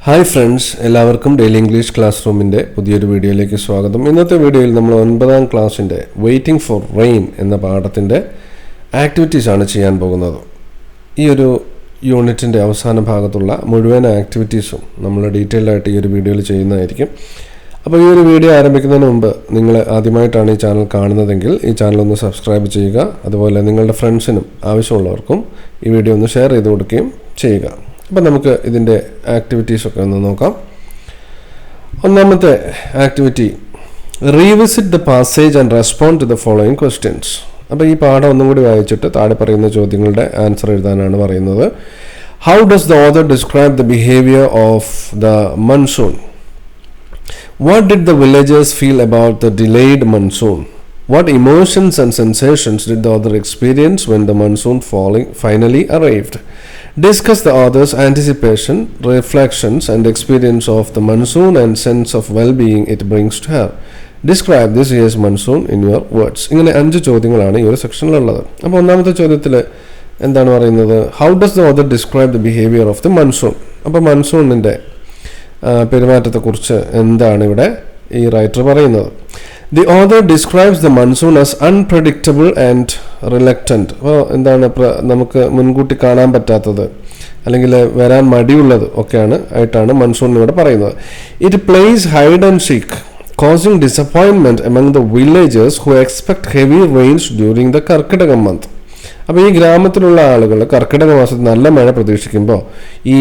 Hi friends, എല്ലാവർക്കും daily English class റൂമിൻ്റെ പുതിയൊരു വീഡിയോയിലേക്ക് സ്വാഗതം. ഇന്നത്തെ വീഡിയോയിൽ നമ്മൾ 9ാം ക്ലാസ്സിൻ്റെ വെയിറ്റിംഗ് ഫോർ റെയിൻ എന്ന പാഠത്തിൻ്റെ ആക്ടിവിറ്റീസാണ് ചെയ്യാൻ പോകുന്നത്. ഈ ഒരു യൂണിറ്റിൻ്റെ അവസാന ഭാഗത്തുള്ള മുഴുവൻ ആക്ടിവിറ്റീസും നമ്മൾ ഡീറ്റെയിൽഡായിട്ട് ഈ ഒരു വീഡിയോയിൽ ചെയ്യുന്നതായിരിക്കും. അപ്പോൾ ഈ ഒരു വീഡിയോ ആരംഭിക്കുന്നതിന് മുമ്പ് നിങ്ങൾ ആദ്യമായിട്ടാണ് ഈ ചാനൽ കാണുന്നതെങ്കിൽ ഈ ചാനൽ ഒന്ന് സബ്സ്ക്രൈബ് ചെയ്യുക. അതുപോലെ നിങ്ങളുടെ ഫ്രണ്ട്സിനും ആവശ്യമുള്ളവർക്കും ഈ വീഡിയോ ഒന്ന് ഷെയർ ചെയ്ത് കൊടുക്കുകയും ചെയ്യുക. അപ്പോൾ നമുക്ക് ഇതിൻ്റെ ആക്ടിവിറ്റീസൊക്കെ ഒന്ന് നോക്കാം. ഒന്നാമത്തെ activity, revisit the passage and respond to the following questions. അപ്പോൾ ഈ പാഠം ഒന്നും കൂടി വായിച്ചിട്ട് താഴെ പറയുന്ന ചോദ്യങ്ങളുടെ ആൻസർ എഴുതാനാണ് പറയുന്നത്. How does the author describe the behaviour of the monsoon? What did the villagers feel about the delayed monsoon? What emotions and sensations did the author experience when the monsoon finally arrived? Discuss the author's anticipation, reflections and experience of the monsoon and sense of well-being it brings to her. Describe this year's monsoon in your words. ഇങ്ങനെ 5 ചോദ്യങ്ങളാണ് ഈ ഒരു സെക്ഷനിലുള്ളത്. അപ്പോൾ ഒന്നാമത്തെ ചോദ്യത്തിൽ എന്താണ് പറയുന്നത്? How does the author describe the behavior of the monsoon? അപ്പോൾ മൺസൂണിൻ്റെ പെരുമാറ്റത്തെക്കുറിച്ച് എന്താണ് ഇവിടെ ഈ റൈറ്റർ പറയുന്നത്? The author describes the monsoon as unpredictable and reluctant. അപ്പോൾ എന്താണ് നമുക്ക് മുൻകൂട്ടി കാണാൻ പറ്റാത്തത് അല്ലെങ്കിൽ വരാൻ മടിയുള്ളത് ഒക്കെയാണ് ആയിട്ടാണ് മൺസൂൺ ഇവിടെ പറയുന്നത്. It plays hide and seek, causing disappointment among the villagers who expect heavy rains during the Karkidaka month. അപ്പോൾ ഈ ഗ്രാമത്തിലുള്ള ആളുകൾ കർക്കിടക മാസത്തിൽ നല്ല മഴ പ്രതീക്ഷിക്കുമ്പോൾ ഈ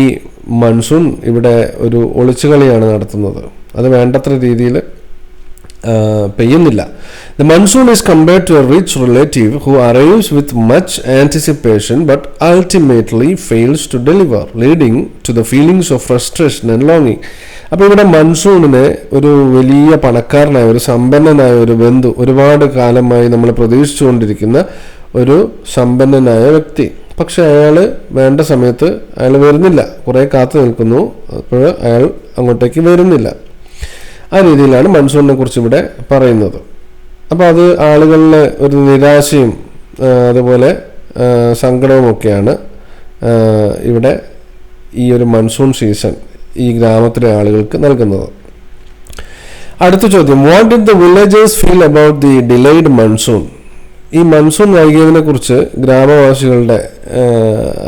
മൺസൂൺ ഇവിടെ ഒരു ഒളിച്ചുകളിയാണ് നടത്തുന്നത്. അത് വേണ്ടത്ര രീതിയിൽ പെയ്യുന്നില്ല. The monsoon is compared to a rich relative who arrives with much anticipation but ultimately fails to deliver, leading to the feelings of frustration and ലോങ്ങിങ്. അപ്പോൾ ഇവിടെ മൺസൂണിനെ ഒരു വലിയ പണക്കാരനായ ഒരു സമ്പന്നനായ ഒരു ബന്ധു, ഒരുപാട് കാലമായി നമ്മൾ പ്രതീക്ഷിച്ചുകൊണ്ടിരിക്കുന്ന ഒരു സമ്പന്നനായ വ്യക്തി, പക്ഷെ അയാൾ വേണ്ട സമയത്ത് അയാൾ വരുന്നില്ല. കുറേ കാത്തു നിൽക്കുന്നു, അപ്പോൾ അയാൾ അങ്ങോട്ടേക്ക് വരുന്നില്ല. ആ രീതിയിലാണ് മൺസൂണിനെ കുറിച്ച് ഇവിടെ പറയുന്നത്. അപ്പോൾ അത് ആളുകളിലെ ഒരു നിരാശയും അതുപോലെ സങ്കടവുമൊക്കെയാണ് ഇവിടെ ഈ ഒരു മൺസൂൺ സീസൺ ഈ ഗ്രാമത്തിലെ ആളുകൾക്ക് നൽകുന്നത്. അടുത്ത ചോദ്യം, what did the villagers feel about the delayed monsoon? ഈ മൺസൂൺ വൈകിയതിനെ കുറിച്ച് ഗ്രാമവാസികളുടെ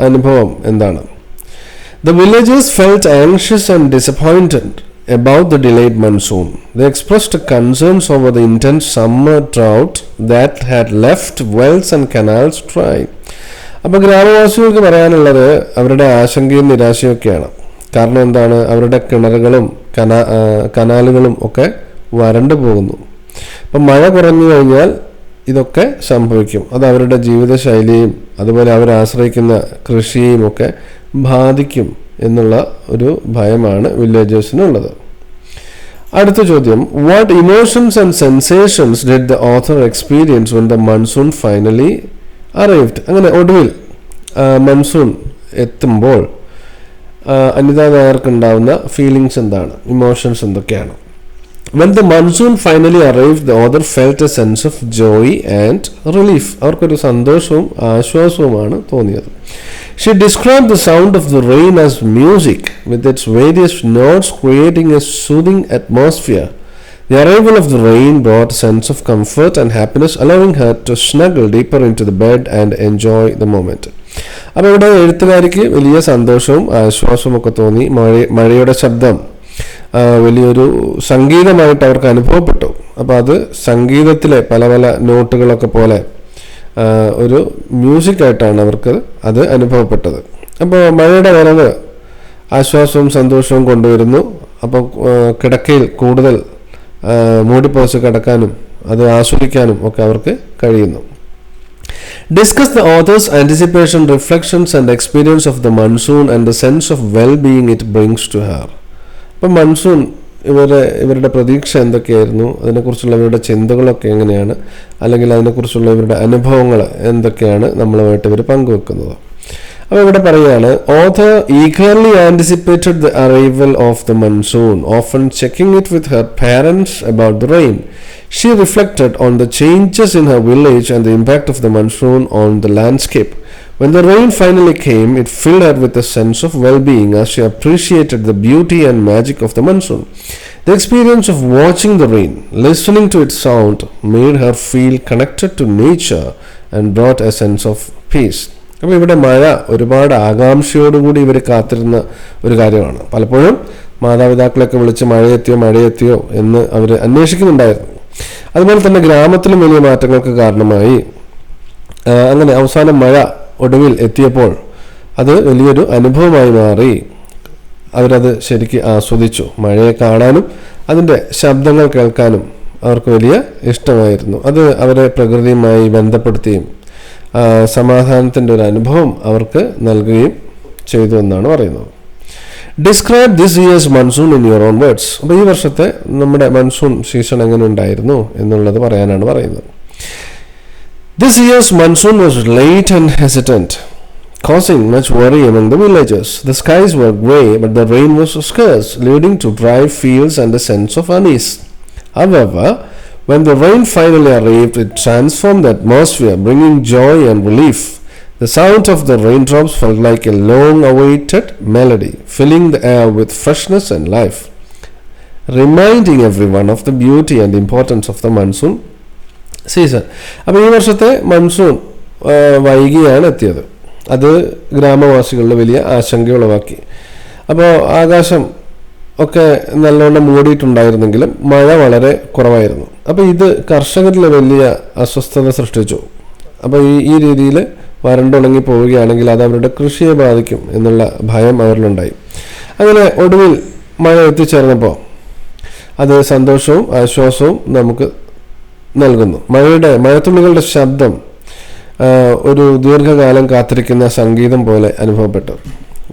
അനുഭവം എന്താണ്? The villagers felt anxious and disappointed about the delayed monsoon. They expressed concerns over the intense summer drought that had left wells and canals dry. അപ്പോൾ ഗ്രാമവാസികൾക്ക് പറയാനുള്ളത് അവരുടെ ആശങ്കയും നിരാശയും ഒക്കെയാണ്. കാരണം എന്താണ്? അവരുടെ കിണറുകളും കനാലുകളും ഒക്കെ വരണ്ടു പോകുന്നു. അപ്പം മഴ കുറഞ്ഞു കഴിഞ്ഞാൽ ഇതൊക്കെ സംഭവിക്കും. അത് അവരുടെ ജീവിതശൈലിയും അതുപോലെ അവർ ആശ്രയിക്കുന്ന കൃഷിയും ഒക്കെ ബാധിക്കും എന്നുള്ള ഒരു ഭയമാണ് വില്ലേജേഴ്സിനുള്ളത്. അടുത്ത ചോദ്യം, what emotions and sensations did the author experience when the monsoon finally arrived? അങ്ങനെ ഒടുവിൽ മൺസൂൺ എത്തുമ്പോൾ അനിത നായർക്കുണ്ടാവുന്ന ഫീലിങ്സ് എന്താണ്, ഇമോഷൻസ് എന്തൊക്കെയാണ്? When the monsoon finally arrived, the author felt a sense of joy and relief. അവർക്കൊരു സന്തോഷവും ആശ്വാസവുമാണ് തോന്നിയത്. She described the sound of the rain as music, with its various notes creating a soothing atmosphere. The arrival of the rain brought a sense of comfort and happiness, allowing her to snuggle deeper into the bed and enjoy the moment. അപ്പോൾ ഇവിടെ എഴുത്തുകാരിക്ക് വലിയ സന്തോഷവും ആശ്വാസവും ഒക്കെ തോന്നി. മഴയുടെ ശബ്ദം വലിയൊരു സംഗീതമായിട്ട് അവർക്ക് അനുഭവപ്പെട്ടു. അപ്പോൾ അത് സംഗീതത്തിലെ പല പല നോട്ടുകളൊക്കെ പോലെ ഒരു മ്യൂസിക്കായിട്ടാണ് അവർക്ക് അത് അനുഭവപ്പെട്ടത്. അപ്പോൾ മഴയുടെ വരവ് ആശ്വാസവും സന്തോഷവും കൊണ്ടുവരുന്നു. അപ്പോൾ കിടക്കയിൽ കൂടുതൽ മൂടിപ്പോച്ച് കിടക്കാനും അത് ആസ്വദിക്കാനും ഒക്കെ അവർക്ക് കഴിയുന്നു. Discuss the author's anticipation, reflections and experience of the monsoon and the sense of well-being it brings to her. അപ്പം മൺസൂൺ ഇവരുടെ പ്രതീക്ഷ എന്തൊക്കെയായിരുന്നു, അതിനെക്കുറിച്ചുള്ള ഇവരുടെ ചിന്തകളൊക്കെ എങ്ങനെയാണ്, അല്ലെങ്കിൽ അതിനെക്കുറിച്ചുള്ള ഇവരുടെ അനുഭവങ്ങൾ എന്തൊക്കെയാണ് നമ്മളുമായിട്ട് ഇവർ പങ്കുവെക്കുന്നത്. അപ്പോൾ ഇവിടെ പറയുകയാണ്, author eagerly anticipated the arrival of the monsoon, often checking it with her parents about the rain. She reflected on the changes in her village and the impact of the monsoon on the landscape, When the rain finally came, it filled her with a sense of well-being as she appreciated the beauty and magic of the monsoon. The experience of watching the rain, listening to its sound, made her feel connected to nature and brought a sense of peace. അപ്പോൾ ഇവിടെ മഴ ഒരുപാട് ആകാംക്ഷയോടുകൂടി ഇവർ കാത്തിരുന്ന ഒരു കാര്യമാണ്. പലപ്പോഴും മാതാപിതാക്കളൊക്കെ വിളിച്ച് മഴയെത്തിയോ എന്ന് അവർ അന്വേഷിക്കുന്നുണ്ടായിരുന്നു. അതുപോലെ തന്നെ ഗ്രാമത്തിലും വലിയ മാറ്റങ്ങൾക്ക് കാരണമായി. അങ്ങനെ അവസാനം മഴ ഒടുവിൽ എത്തിയപ്പോൾ അത് വലിയൊരു അനുഭവമായി മാറി. അവരത് ശരിക്ക് ആസ്വദിച്ചു. മഴയെ കാണാനും അതിൻ്റെ ശബ്ദങ്ങൾ കേൾക്കാനും അവർക്ക് വലിയ ഇഷ്ടമായിരുന്നു. അത് അവരെ പ്രകൃതിയുമായി ബന്ധപ്പെടുത്തുകയും സമാധാനത്തിൻ്റെ ഒരു അനുഭവം അവർക്ക് നൽകുകയും ചെയ്തു എന്നാണ് പറയുന്നത്. Describe this year's monsoon in your own words. അപ്പോൾ ഈ വർഷത്തെ നമ്മുടെ മൺസൂൺ സീസൺ എങ്ങനെ ഉണ്ടായിരുന്നു എന്നുള്ളത് പറയാനാണ് പറയുന്നത്. This year's monsoon was late and hesitant, causing much worry among the villagers. The skies were grey, but the rain was scarce, leading to dry fields and a sense of unease. However, when the rain finally arrived, it transformed the atmosphere, bringing joy and relief. The sound of the raindrops felt like a long-awaited melody, filling the air with freshness and life, reminding everyone of the beauty and importance of the monsoon season. അപ്പോൾ ഈ വർഷത്തെ monsoon വൈകിയാണ് എത്തിയത്. അത് ഗ്രാമവാസികളുടെ വലിയ ആശങ്കയുളവാക്കി. അപ്പോൾ ആകാശം ഒക്കെ നല്ലോണം മൂടിയിട്ടുണ്ടായിരുന്നെങ്കിലും മഴ വളരെ കുറവായിരുന്നു. അപ്പോൾ ഇത് കർഷകരിൽ വലിയ അസ്വസ്ഥത സൃഷ്ടിച്ചു. അപ്പോൾ ഈ രീതിയിൽ വരണ്ടുണങ്ങി പോവുകയാണെങ്കിൽ അത് അവരുടെ കൃഷിയെ ബാധിക്കും എന്നുള്ള ഭയം അവരിലുണ്ടായി. അങ്ങനെ ഒടുവിൽ മഴ എത്തിച്ചേർന്നപ്പോൾ അത് സന്തോഷവും ആശ്വാസവും നമുക്ക് നൽകുന്നു. മഴത്തുള്ളികളുടെ ശബ്ദം ഒരു ദീർഘകാലം കാത്തിരിക്കുന്ന സംഗീതം പോലെ അനുഭവപ്പെട്ടു.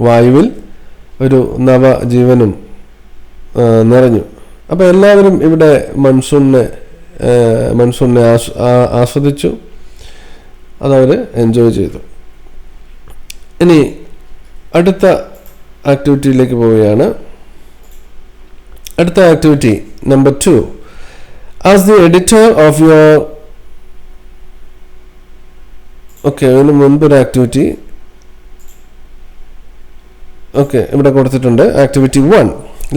വായുവിൽ ഒരു നവജീവനും നിറഞ്ഞു. അപ്പോൾ എല്ലാവരും ഇവിടെ മൺസൂണിനെ ആസ്വദിച്ചു, അതവർ എൻജോയ് ചെയ്തു. ഇനി അടുത്ത ആക്ടിവിറ്റിയിലേക്ക് പോവുകയാണ്. അടുത്ത activity number 2. As the editor of your അതിന് മുൻപൊരു ആക്ടിവിറ്റി ഇവിടെ കൊടുത്തിട്ടുണ്ട്. Activity 1.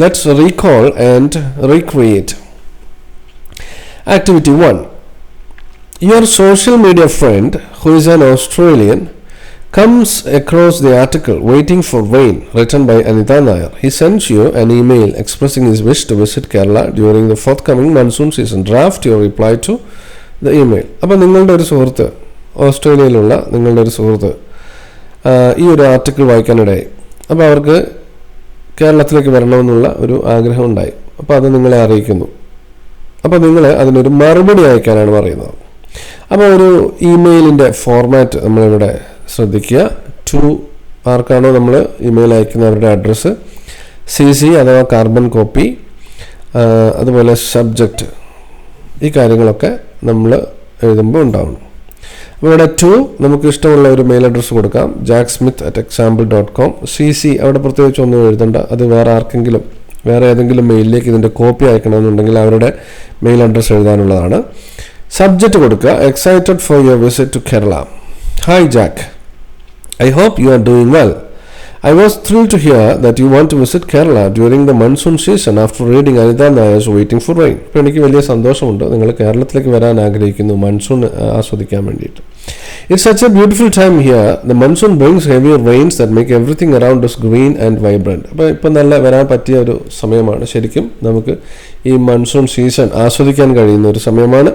Let's recall and recreate. Activity 1. Your social media front who is an Australian comes across the article Waiting for Rain written by Anita Nair. He sends you an email expressing his wish to visit Kerala during the forthcoming monsoon season. Draft your reply to the email. അപ്പോൾ നിങ്ങളുടെ ഒരു സുഹൃത്ത്, ഓസ്ട്രേലിയയിലുള്ള നിങ്ങളുടെ ഒരു സുഹൃത്ത് ഈ ഒരു article വായിക്കാനിടയായി. അപ്പോൾ അവർക്ക് കേരളത്തിലേക്ക് വരണമെന്നുള്ള ഒരു ആഗ്രഹം ഉണ്ടായി. അപ്പോൾ അത് നിങ്ങളെ അറിയിക്കുന്നു. അപ്പോൾ നിങ്ങൾ അതിനൊരു മറുപടി അയക്കാനാണ് പറയുന്നത്. അപ്പോൾ ഒരു ഇമെയിലിൻ്റെ ഫോർമാറ്റ് നമ്മളിവിടെ ശ്രദ്ധിക്കുക. ആർക്കാണോ നമ്മൾ ഇമെയിൽ അയക്കുന്നവരുടെ അഡ്രസ്സ്, CC അഥവാ കാർബൺ കോപ്പി, അതുപോലെ സബ്ജക്റ്റ്, ഈ കാര്യങ്ങളൊക്കെ നമ്മൾ എഴുതുമ്പോൾ ഉണ്ടാവണം. അപ്പോൾ ഇവിടെ 2 നമുക്ക് ഇഷ്ടമുള്ള ഒരു മെയിൽ അഡ്രസ്സ് കൊടുക്കാം, jacksmith@example.com. CC അവിടെ പ്രത്യേകിച്ച് ഒന്നും എഴുതണ്ട. അത് വേറെ ഏതെങ്കിലും മെയിലിലേക്ക് ഇതിൻ്റെ കോപ്പി അയക്കണമെന്നുണ്ടെങ്കിൽ അവരുടെ മെയിൽ അഡ്രസ്സ് എഴുതാനുള്ളതാണ്. സബ്ജക്റ്റ് കൊടുക്കുക, excited for your visit to Kerala. Hi Jack, I hope you are doing well. I was thrilled to hear that you want to visit Kerala during the monsoon season after reading Anita Nair's Waiting for Rain. ഇപ്പോൾ എനിക്ക് വലിയ സന്തോഷമുണ്ട്, നിങ്ങൾ കേരളത്തിലേക്ക് വരാൻ ആഗ്രഹിക്കുന്നു monsoon ആസ്വദിക്കാൻ വേണ്ടിയിട്ട്. It's such a beautiful time here. The monsoon brings heavier rains that make everything around us green and vibrant. അപ്പോൾ ഇപ്പം നല്ല വരാൻ പറ്റിയ ഒരു സമയമാണ്. ശരിക്കും നമുക്ക് ഈ മൺസൂൺ സീസൺ ആസ്വദിക്കാൻ കഴിയുന്ന ഒരു സമയമാണ്.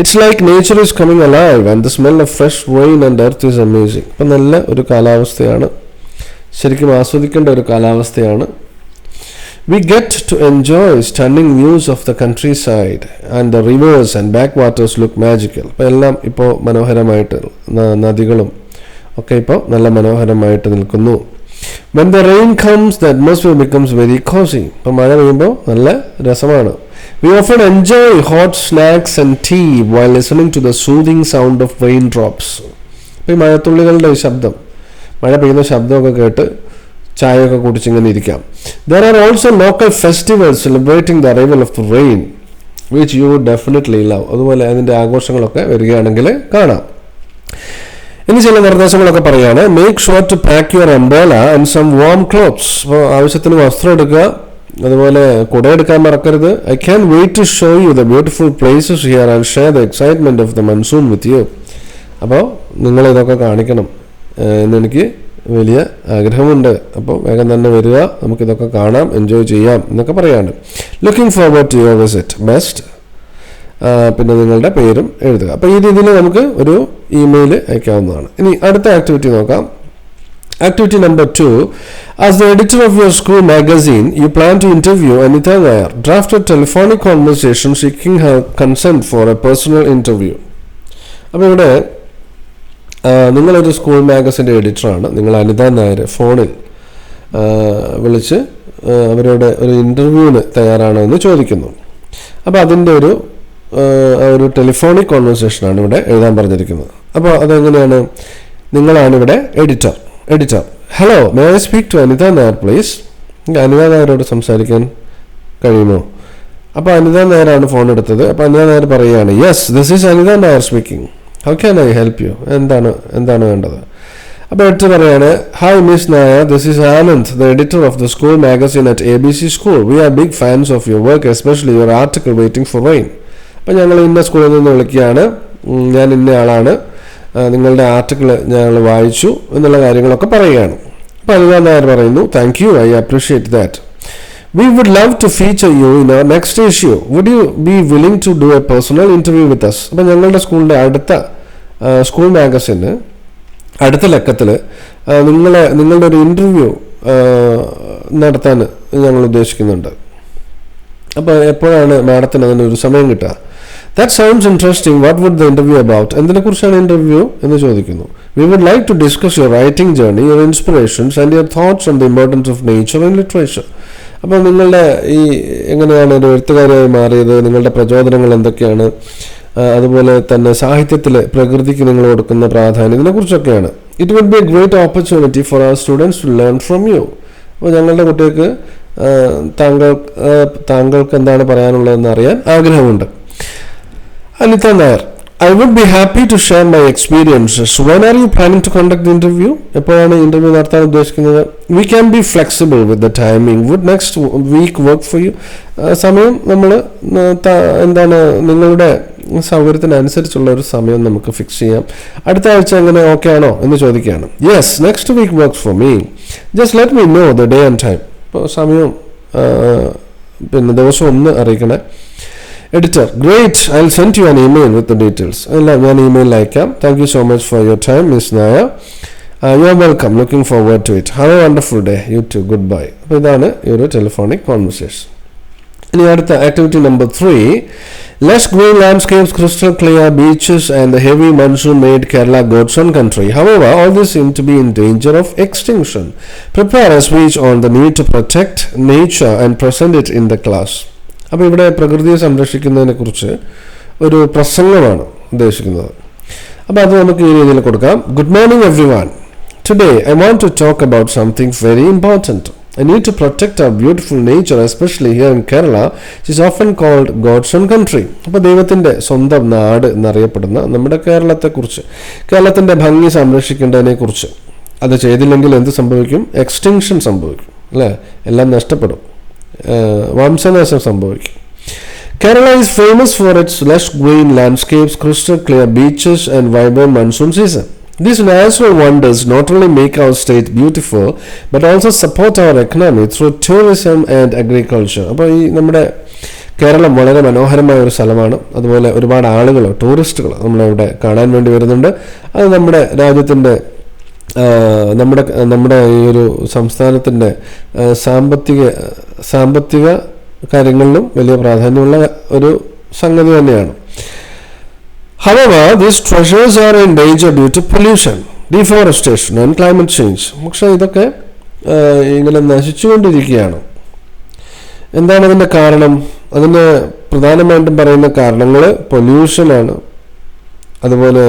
It's like nature is coming alive and the smell of fresh rain and earth is amazing. ഇപ്പം നല്ല ഒരു കാലാവസ്ഥയാണ്, ശരിക്കും ആസ്വദിക്കേണ്ട ഒരു കാലാവസ്ഥയാണ്. We get to enjoy stunning views of the countryside and the rivers and backwaters look magical. അപ്പോൾ എല്ലാം ഇപ്പോൾ മനോഹരമായിട്ട്, നദികളും ഒക്കെ ഇപ്പോൾ നല്ല മനോഹരമായിട്ട് നിൽക്കുന്നു. When the rain comes, the atmosphere becomes very cozy. ഇപ്പോൾ മഴ പെയ്യുമ്പോൾ നല്ല രസമാണ്. We often enjoy hot snacks and tea while listening to the soothing sound of raindrops. ഇപ്പോൾ ഈ മഴത്തുള്ളികളുടെ ശബ്ദം, മഴ പെയ്യുന്ന ശബ്ദമൊക്കെ കേട്ട് ചായയൊക്കെ കുടിച്ചിങ്ങനെ ഇരിക്കാം. There are also local festivals celebrating the arrival of the rain, which you would definitely love. അതുപോലെ അതിൻ്റെ ആഘോഷങ്ങളൊക്കെ വരികയാണെങ്കിൽ കാണാം. ഇനി ചില നിർദ്ദേശങ്ങളൊക്കെ പറയാണ്. Make sure to pack your umbrella and some warm clothes. അപ്പോൾ ആവശ്യത്തിന് വസ്ത്രം എടുക്കുക, അതുപോലെ കുട എടുക്കാൻ മറക്കരുത്. I can wait to show you the beautiful places here and share the excitement of the monsoon with you. അപ്പോൾ നിങ്ങൾ ഇതൊക്കെ കാണിക്കണം എന്നെനിക്ക് വലിയ ആഗ്രഹമുണ്ട്. അപ്പോൾ വേഗം തന്നെ വരിക, നമുക്കിതൊക്കെ കാണാം, എൻജോയ് ചെയ്യാം എന്നൊക്കെ പറയാണ്ട്. Looking forward to your visit best. പിന്നെ നിങ്ങളുടെ പേരും എഴുതുക. അപ്പോൾ ഈ രീതിയിൽ നമുക്ക് ഒരു ഇമെയിൽ അയക്കാവുന്നതാണ്. ഇനി അടുത്ത ആക്ടിവിറ്റി നോക്കാം. Activity number 2. As the editor of your school magazine, you plan to interview Anita Nair. Draft a telephonic conversation seeking her consent for a personal interview. അപ്പോൾ ഇവിടെ നിങ്ങളൊരു സ്കൂൾ മാഗസിൻ്റെ എഡിറ്ററാണ്. നിങ്ങൾ അനിത നായർ ഫോണിൽ വിളിച്ച് അവരോട് ഒരു ഇൻ്റർവ്യൂവിന് തയ്യാറാണോ എന്ന് ചോദിക്കുന്നു. അപ്പോൾ അതിൻ്റെ ഒരു ടെലിഫോണിക് കോൺവെർസേഷനാണ് ഇവിടെ എഴുതാൻ പറഞ്ഞിരിക്കുന്നത്. അപ്പോൾ അതെങ്ങനെയാണ്? നിങ്ങളാണ് ഇവിടെ editor. Hello, may I speak to Anita Nair please? Anita നായരോട് സംസാരിക്കാൻ കഴിയുമോ? അപ്പോൾ അനിത നായരാണ് ഫോൺ എടുത്തത്. അപ്പോൾ അനിത നായർ പറയുകയാണ്, yes, this is Anita Nair speaking. How can I help you? എന്താണ് വേണ്ടത്? അപ്പോൾ എഡിറ്റർ പറയാണ്, hi miss Nair, this is Anand, the editor of the school magazine at ABC school. We are big fans of your work, especially your article waiting for rain. അപ്പോൾ ഞങ്ങൾ ഇന്ന സ്കൂളിൽ നിന്ന് വിളിക്കുകയാണ്, ഞാൻ ഇന്ന ആളാണ്, നിങ്ങളുടെ ആർട്ടിക്കിൾ ഞങ്ങൾ വായിച്ചു എന്നുള്ള കാര്യങ്ങളൊക്കെ പറയുകയാണ്. അപ്പോൾ അനിത നായർ പറയുന്നു, thank you, I appreciate that. We would love to feature you in our next issue. Would you be willing to do a personal interview with us? അപ്പോൾ ഞങ്ങളുടെ സ്കൂളിൻ്റെ അടുത്ത സ്കൂൾ മാഗസിന് അടുത്ത ലക്കത്തിൽ നിങ്ങളുടെ ഒരു ഇൻ്റർവ്യൂ നടത്താൻ ഞങ്ങൾ ഉദ്ദേശിക്കുന്നുണ്ട്. അപ്പോൾ എപ്പോഴാണ് മാഡത്തിന് അതിനൊരു സമയം കിട്ടുക? That sounds interesting. What would the interview about? എന്തിനെക്കുറിച്ചാണ് ഇൻ്റർവ്യൂ എന്ന് ചോദിക്കുന്നു. We would like to discuss your writing journey, your inspirations and your thoughts on the importance of nature and literature. അപ്പോൾ നിങ്ങളുടെ എങ്ങനെയാണ് ഒരു എഴുത്തുകാരിയായി മാറിയത്, നിങ്ങളുടെ പ്രചോദനങ്ങൾ എന്തൊക്കെയാണ്, അതുപോലെ തന്നെ സാഹിത്യത്തിൽ പ്രകൃതിക്ക് നിങ്ങൾ കൊടുക്കുന്ന പ്രാധാന്യം, ഇതിനെക്കുറിച്ചൊക്കെയാണ്. It would be a great opportunity for our students to learn from you. അപ്പോൾ ഞങ്ങളുടെ കുട്ടികൾക്ക് താങ്കൾക്ക് എന്താണ് പറയാനുള്ളതെന്ന് അറിയാൻ ആഗ്രഹമുണ്ട്. Anita Nair, I would be happy to share my experiences. When are you planning to conduct the interview? എപ്പോഴാണ് interview നടത്താൻ ഉദ്ദേശിക്കുന്നത്? We can be flexible with the timing. Would next week work for you? സമയം നമ്മൾ എന്താണ് നിങ്ങളുടെ സൗകര്യത്തിനനുസരിച്ചുള്ള ഒരു സമയം നമുക്ക് ഫിക്സ് ചെയ്യാം. അടുത്ത ആഴ്ച എങ്ങനെ ഓക്കെ ആണോ എന്ന് ചോദിക്കുകയാണ്. Yes, next week works for me. Just let me know the day and time. ഇപ്പോൾ സമയം പിന്നെ ദിവസം ഒന്ന് അറിയിക്കണേ. Editor, great. I'll send you an email with the details. ഞാൻ ഇമെയിൽ അയക്കാം. Thank you so much for your time, Miss Nair. You're welcome. Looking forward to it. Have a wonderful day. You too. Goodbye. അപ്പോൾ ഇതാണ് ഈ ഒരു telephonic conversation. ഇനി അടുത്ത activity number 3. Lush green landscapes, crystal clear beaches and the heavy monsoon made Kerala God's own country. However, all this seem to be in danger of extinction. Prepare a speech on the need to protect nature and present it in the class. അപ്പോൾ ഇവിടെ പ്രകൃതിയെ സംരക്ഷിക്കുന്നതിനെ കുറിച്ച് ഒരു പ്രസംഗമാണ് ഉദ്ദേശിക്കുന്നത്. അപ്പോൾ അത് നമുക്ക് ഈ രീതിയിൽ കൊടുക്കാം. Good morning everyone. Today I want to talk about something very important. I need to protect our beautiful nature, especially here in Kerala, it is often called God's own country. അപ്പോൾ ദൈവത്തിൻ്റെ സ്വന്തം നാട് എന്നറിയപ്പെടുന്ന നമ്മുടെ കേരളത്തെക്കുറിച്ച്, കേരളത്തിൻ്റെ ഭംഗി സംരക്ഷിക്കേണ്ടതിനെക്കുറിച്ച്. അത് ചെയ്തില്ലെങ്കിൽ എന്ത് സംഭവിക്കും? എക്സ്റ്റിങ്ഷൻ സംഭവിക്കും, അല്ലേ? എല്ലാം നഷ്ടപ്പെടും, വംശനാശം സംഭവിക്കും. Kerala is famous for its lush green landscapes, crystal clear beaches and vibrant monsoon season. These natural wonders not only make our state beautiful but also support our economy through tourism and agriculture. അപ്പോൾ ഈ നമ്മുടെ കേരളം വളരെ മനോഹരമായ ഒരു സ്ഥലമാണ്. അതുപോലെ ഒരുപാട് ആളുകൾ, ടൂറിസ്റ്റുകൾ നമ്മളിവിടെ കാണാൻ വേണ്ടി വരുന്നുണ്ട്. അത് നമ്മുടെ രാജ്യത്തിൻ്റെ നമ്മുടെ ഈ ഒരു സംസ്ഥാനത്തിൻ്റെ സാമ്പത്തിക കാര്യങ്ങളിലും വലിയ പ്രാധാന്യമുള്ള ഒരു സംഗതി തന്നെയാണ്. However, these treasures are in danger due to pollution, deforestation and climate change. പക്ഷേ ഇതൊക്കെ ഇങ്ങനെ നശിച്ചുകൊണ്ടിരിക്കുകയാണ്. എന്താണ് അതിൻ്റെ കാരണം? അതിന് പ്രധാനമായിട്ടും പറയുന്ന കാരണങ്ങൾ പൊല്യൂഷനാണ്, അതുപോലെ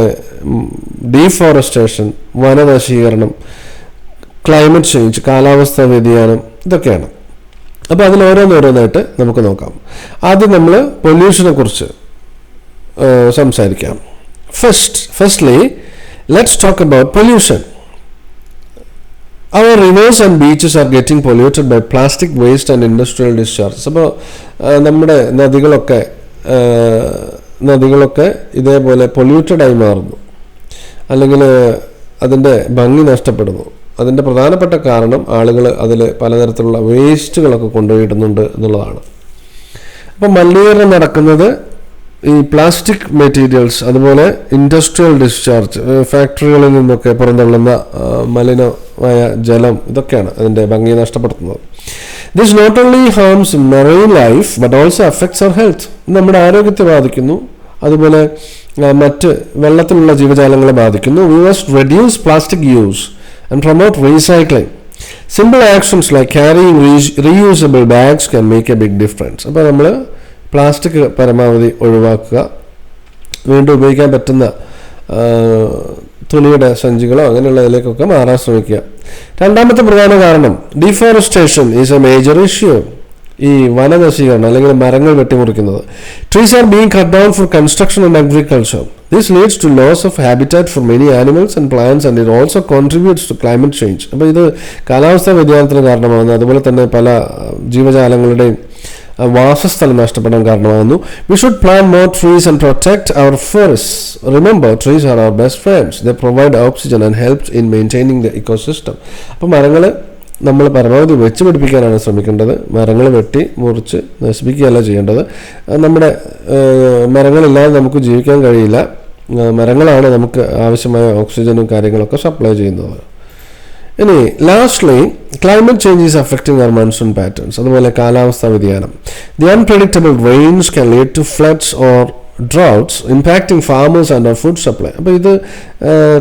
ഡീഫോറസ്റ്റേഷൻ, വനനശീകരണം, ക്ലൈമറ്റ് ചേഞ്ച്, കാലാവസ്ഥാ വ്യതിയാനം, ഇതൊക്കെയാണ്. അപ്പോൾ അതിൽ ഓരോന്നോരോന്നായിട്ട് നമുക്ക് നോക്കാം. ആദ്യം നമ്മൾ പൊല്യൂഷനെ കുറിച്ച് സംസാരിക്കാം. Firstly let's talk about pollution. Our rivers and beaches are getting polluted by plastic waste and industrial discharge. അപ്പോൾ നമ്മുടെ നദികളൊക്കെ ഇതേപോലെ പൊല്യൂട്ടഡായി മാറുന്നു, അല്ലെങ്കിൽ അതിൻ്റെ ഭംഗി നഷ്ടപ്പെടുന്നു. അതിൻ്റെ പ്രധാനപ്പെട്ട കാരണം ആളുകൾ അതിൽ പലതരത്തിലുള്ള വേസ്റ്റുകളൊക്കെ കൊണ്ടുപോയിടുന്നുണ്ട് എന്നുള്ളതാണ്. അപ്പം മലിനീകരണം നടക്കുന്നത് ഈ പ്ലാസ്റ്റിക് മെറ്റീരിയൽസ്, അതുപോലെ ഇൻഡസ്ട്രിയൽ ഡിസ്ചാർജ്, ഫാക്ടറികളിൽ നിന്നൊക്കെ പുറന്തള്ളുന്ന മലിനമായ ജലം, ഇതൊക്കെയാണ് അതിൻ്റെ ഭംഗി നഷ്ടപ്പെടുത്തുന്നത്. This not only harms marine life but also affects our health. നമ്മുടെ ആരോഗ്യത്തെ ബാധിക്കുന്നു, അതുപോലെ മറ്റ് വെള്ളത്തിലുള്ള ജീവജാലങ്ങളെ ബാധിക്കുന്നു. We must reduce plastic use and promote recycling. Simple actions like carrying reusable bags can make a big difference. അപ്പോൾ നമ്മൾ പ്ലാസ്റ്റിക് പരമാവധി ഒഴിവാക്കുക, വീണ്ടും ഉപയോഗിക്കാൻ പറ്റുന്ന തുണിയുടെ സഞ്ചികളോ അങ്ങനെയുള്ളതിലേക്കൊക്കെ മാറാൻ ശ്രമിക്കുക. രണ്ടാമത്തെ പ്രധാന കാരണം deforestation is a major issue. ഈ വനനശീകരണം അല്ലെങ്കിൽ മരങ്ങൾ വെട്ടിമുറിക്കുന്നത്. Trees are being cut down for construction and agriculture. This leads to loss of habitat for many animals and plants and it also contributes to climate change. അപ്പോൾ ഇത് കാലാവസ്ഥാ വ്യതിയാനത്തിന് കാരണമാകുന്നു, അതുപോലെ തന്നെ പല ജീവജാലങ്ങളുടെയും വാസസ്ഥലം നഷ്ടപ്പെടാൻ കാരണമാകുന്നു. We should plant more trees and protect our forest. Remember, trees are our best friends. They provide oxygen and helps in maintaining the ecosystem. അപ്പോൾ മരങ്ങൾ നമ്മൾ പരമാവധി വെച്ച് പിടിപ്പിക്കാനാണ് ശ്രമിക്കേണ്ടത്. മരങ്ങൾ വെട്ടി മുറിച്ച് നശിപ്പിക്കുകയല്ല ചെയ്യേണ്ടത്. നമ്മുടെ മരങ്ങളില്ലാതെ നമുക്ക് ജീവിക്കാൻ കഴിയില്ല. മരങ്ങളാണ് നമുക്ക് ആവശ്യമായ ഓക്സിജനും കാര്യങ്ങളൊക്കെ സപ്ലൈ ചെയ്യുന്നത്. ഇനി lastly, climate change is affecting our monsoon patterns. അതുപോലെ കാലാവസ്ഥാ വ്യതിയാനം. The unpredictable rains can lead to floods or droughts impacting farmers and our food supply. അപ്പോൾ ഇത്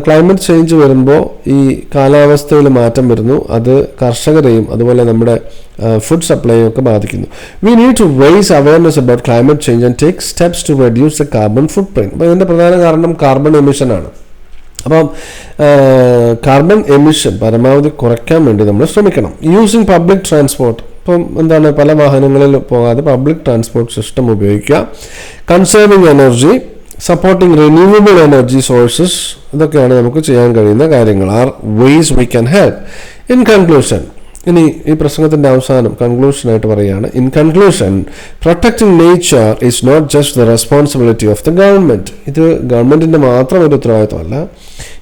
ക്ലൈമറ്റ് ചേഞ്ച് വരുമ്പോൾ ഈ കാലാവസ്ഥയിൽ മാറ്റം വരുന്നു, അത് കർഷകരെയും അതുപോലെ നമ്മുടെ ഫുഡ് സപ്ലൈയും ഒക്കെ ബാധിക്കുന്നു. We need to raise awareness about climate change and take steps to reduce the carbon footprint. അപ്പോൾ ഇതിൻ്റെ പ്രധാന കാരണം കാർബൺ എമിഷനാണ്. അപ്പം കാർബൺ എമിഷൻ പരമാവധി കുറയ്ക്കാൻ വേണ്ടി നമ്മൾ ശ്രമിക്കണം. Using public transport. ഇപ്പം എന്താണ്, പല വാഹനങ്ങളിൽ പോകാതെ പബ്ലിക് ട്രാൻസ്പോർട്ട് സിസ്റ്റം ഉപയോഗിക്കുക. Conserving energy, supporting renewable energy sources, ഇതൊക്കെയാണ് നമുക്ക് ചെയ്യാൻ കഴിയുന്ന കാര്യങ്ങൾ. Are ways we can help. In conclusion, ഇനി ഈ പ്രസംഗത്തിൻ്റെ അവസാനം കൺക്ലൂഷനായിട്ട് പറയുകയാണ്. In conclusion, protecting nature is not just the responsibility of the government. ഇത് ഗവൺമെൻറ്റിൻ്റെ മാത്രം ഒരു ഉത്തരവാദിത്വമല്ല.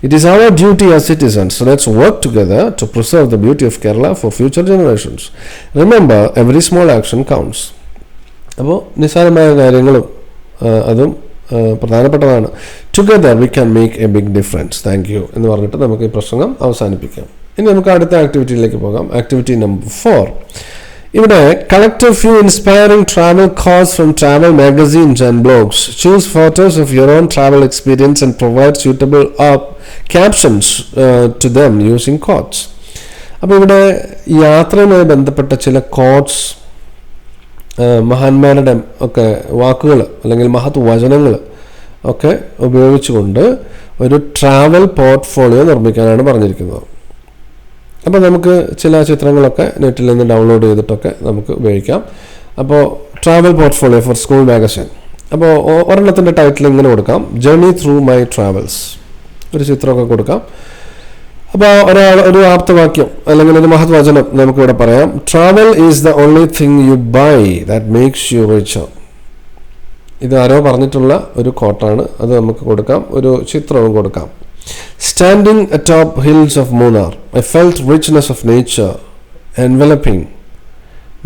It is our duty as citizens. So let's work together to preserve the beauty of Kerala for future generations. Remember, every small action counts. അപ്പോൾ നിസ്സാരമായ കാര്യങ്ങളും അതും പ്രധാനപ്പെട്ടതാണ്. Together we can make a big difference. Thank you എന്ന് പറഞ്ഞിട്ട് നമുക്ക് ഈ പ്രസംഗം അവസാനിപ്പിക്കാം. ഇനി നമുക്ക് അടുത്ത ആക്ടിവിറ്റിയിലേക്ക് പോകാം. Activity number 4. ഇവിടെ collect a few inspiring travel quotes from travel magazines and blogs. Choose photos of your own travel experience and provide suitable captions to them using quotes. അപ്പോൾ ഇവിടെ യാത്രയുമായി ബന്ധപ്പെട്ട ചില കോട്ട്സ്, മഹാന്മാരുടെ ഒക്കെ വാക്കുകൾ അല്ലെങ്കിൽ മഹത് വചനങ്ങൾ ഒക്കെ ഉപയോഗിച്ചുകൊണ്ട് ഒരു ട്രാവൽ പോർട്ട്ഫോളിയോ നിർമ്മിക്കാനാണ് പറഞ്ഞിരിക്കുന്നത്. അപ്പോൾ നമുക്ക് ചില ചിത്രങ്ങളൊക്കെ നെറ്റിൽ നിന്ന് ഡൗൺലോഡ് ചെയ്തിട്ടൊക്കെ നമുക്ക് ഉപയോഗിക്കാം. അപ്പോൾ travel portfolio for school magazine. അപ്പോൾ ഒരെണ്ണത്തിൻ്റെ ടൈറ്റിൽ ഇങ്ങനെ കൊടുക്കാം, ജേർണി ത്രൂ മൈ ട്രാവൽസ്. ഒരു ചിത്രമൊക്കെ കൊടുക്കാം. അപ്പോൾ ഒരു ആപ്തവാക്യം അല്ലെങ്കിൽ ഒരു മഹത് വചനം നമുക്കിവിടെ പറയാം. Travel is the only thing you buy that makes you richer. ഇത് ആരോ പറഞ്ഞിട്ടുള്ള ഒരു കോട്ടാണ്, അത് നമുക്ക് കൊടുക്കാം. ഒരു ചിത്രവും കൊടുക്കാം. Standing atop hills of Munnar, I felt richness of nature enveloping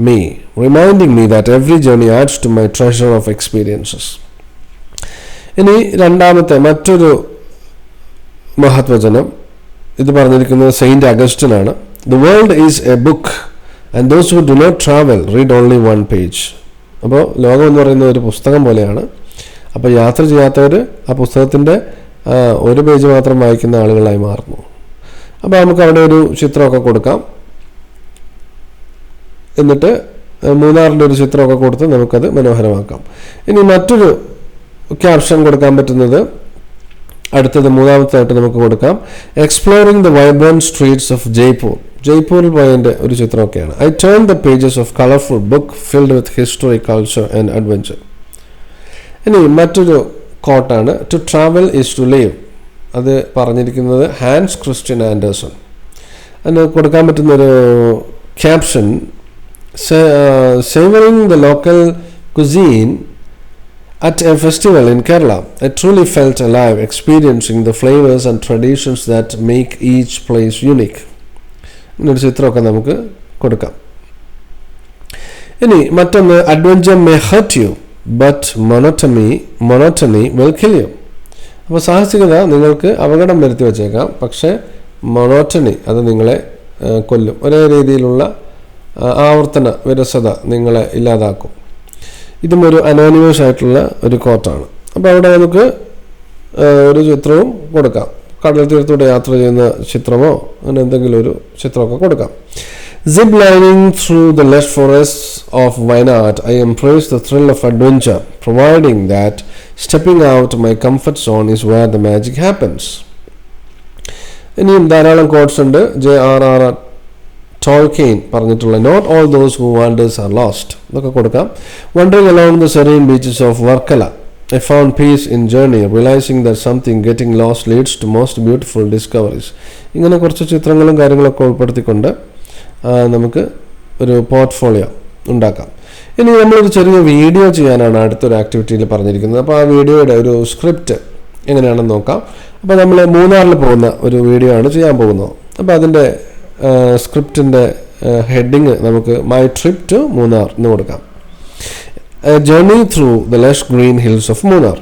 me, reminding me that every journey adds to my treasure of experiences. ഇനി രണ്ടാമത്തെ മറ്റൊരു മഹത്വചനം, ഇത് പറഞ്ഞിരിക്കുന്നത് saint അഗസ്റ്റിനാണ്. The world is a book and those who do not travel read only one page. അപ്പോൾ ലോകം എന്ന് പറയുന്ന ഒരു പുസ്തകം പോലെയാണ്. അപ്പോൾ യാത്ര ചെയ്യാത്തവർ ആ പുസ്തകത്തിൻ്റെ ഒരു പേജ് മാത്രം വായിക്കുന്ന ആളുകളായി മാറുന്നു. അപ്പോൾ നമുക്ക് അവിടെ ഒരു ചിത്രമൊക്കെ കൊടുക്കാം. എന്നിട്ട് മൂന്നാറിൻ്റെ ഒരു ചിത്രമൊക്കെ കൊടുത്ത് നമുക്കത് മനോഹരമാക്കാം. ഇനി മറ്റൊരു ക്യാപ്ഷൻ കൊടുക്കാൻ പറ്റുന്നത് അടുത്തത് മൂന്നാമത്തായിട്ട് നമുക്ക് കൊടുക്കാം. Exploring the vibrant streets of Jaipur. ജയ്പൂരിൽ പോയതിൻ്റെ ഒരു ചിത്രമൊക്കെയാണ്. I turn the pages of colourful book filled with history, culture and adventure. ഇനി മറ്റൊരു കോട്ടാണ്, to travel is to live. അത് പറഞ്ഞിരിക്കുന്നത് ഹാൻസ് ക്രിസ്റ്റ്യൻ ആൻഡേഴ്സൺ. അതിന് കൊടുക്കാൻ പറ്റുന്നൊരു caption, savoring the local cuisine at a festival in Kerala, I truly felt alive, experiencing the flavors and traditions that make each place unique. ഇങ്ങനൊരു ചിത്രമൊക്കെ നമുക്ക് കൊടുക്കാം. ഇനി മറ്റൊന്ന്, adventure may hurt you but monotony will kill you. അപ്പോൾ സാഹസികത നിങ്ങൾക്ക് അപകടം വരുത്തി വച്ചേക്കാം, പക്ഷേ മൊണോട്ടണി അത് നിങ്ങളെ കൊല്ലും. ഒരേ രീതിയിലുള്ള ആവർത്തന വിരസത നിങ്ങളെ ഇല്ലാതാക്കും. ഇതും ഒരു അനോണിമസ് ആയിട്ടുള്ള ഒരു കോട്ടാണ്. അപ്പോൾ അവിടെ നമുക്ക് ഒരു ചിത്രവും കൊടുക്കാം. കടൽ തീരത്തൂടെ യാത്ര ചെയ്യുന്ന ചിത്രമോ അങ്ങനെ എന്തെങ്കിലും ഒരു ചിത്രമൊക്കെ കൊടുക്കാം. Zip lining through the lush forests of Wayanad, I embrace the thrill of adventure, providing that stepping out my comfort zone is where the magic happens. ഇനിയും ധാരാളം കോട്ട്സ് ഉണ്ട്. J.R.R. Tolkien പറഞ്ഞിട്ടുള്ള not all those who wanders are lost ഇതൊക്കെ കൊടുക്കാം. Wandering along the serene beaches of Varkala, I found peace in journey, realizing that something getting lost leads to most beautiful discoveries. ഇങ്ങനെ കുറച്ച് ചിത്രങ്ങളും കാര്യങ്ങളൊക്കെ ഉൾപ്പെടുത്തിക്കൊണ്ട് നമുക്ക് ഒരു പോർട്ട്ഫോളിയോ ഉണ്ടാക്കാം. ഇനി നമ്മളൊരു ചെറിയ വീഡിയോ ചെയ്യാനാണ് അടുത്തൊരു ആക്ടിവിറ്റിയിൽ പറഞ്ഞിരിക്കുന്നത്. അപ്പോൾ ആ വീഡിയോയുടെ ഒരു സ്ക്രിപ്റ്റ് എങ്ങനെയാണെന്ന് നോക്കാം. അപ്പോൾ നമ്മൾ മൂന്നാറിൽ പോകുന്ന ഒരു വീഡിയോ ആണ് ചെയ്യാൻ പോകുന്നത്. അപ്പോൾ അതിൻ്റെ സ്ക്രിപ്റ്റിൻ്റെ ഹെഡിങ് നമുക്ക് മൈ ട്രിപ്പ് ടു മൂന്നാർ എന്ന് കൊടുക്കാം. Journey through the Lush green hills of Munnar.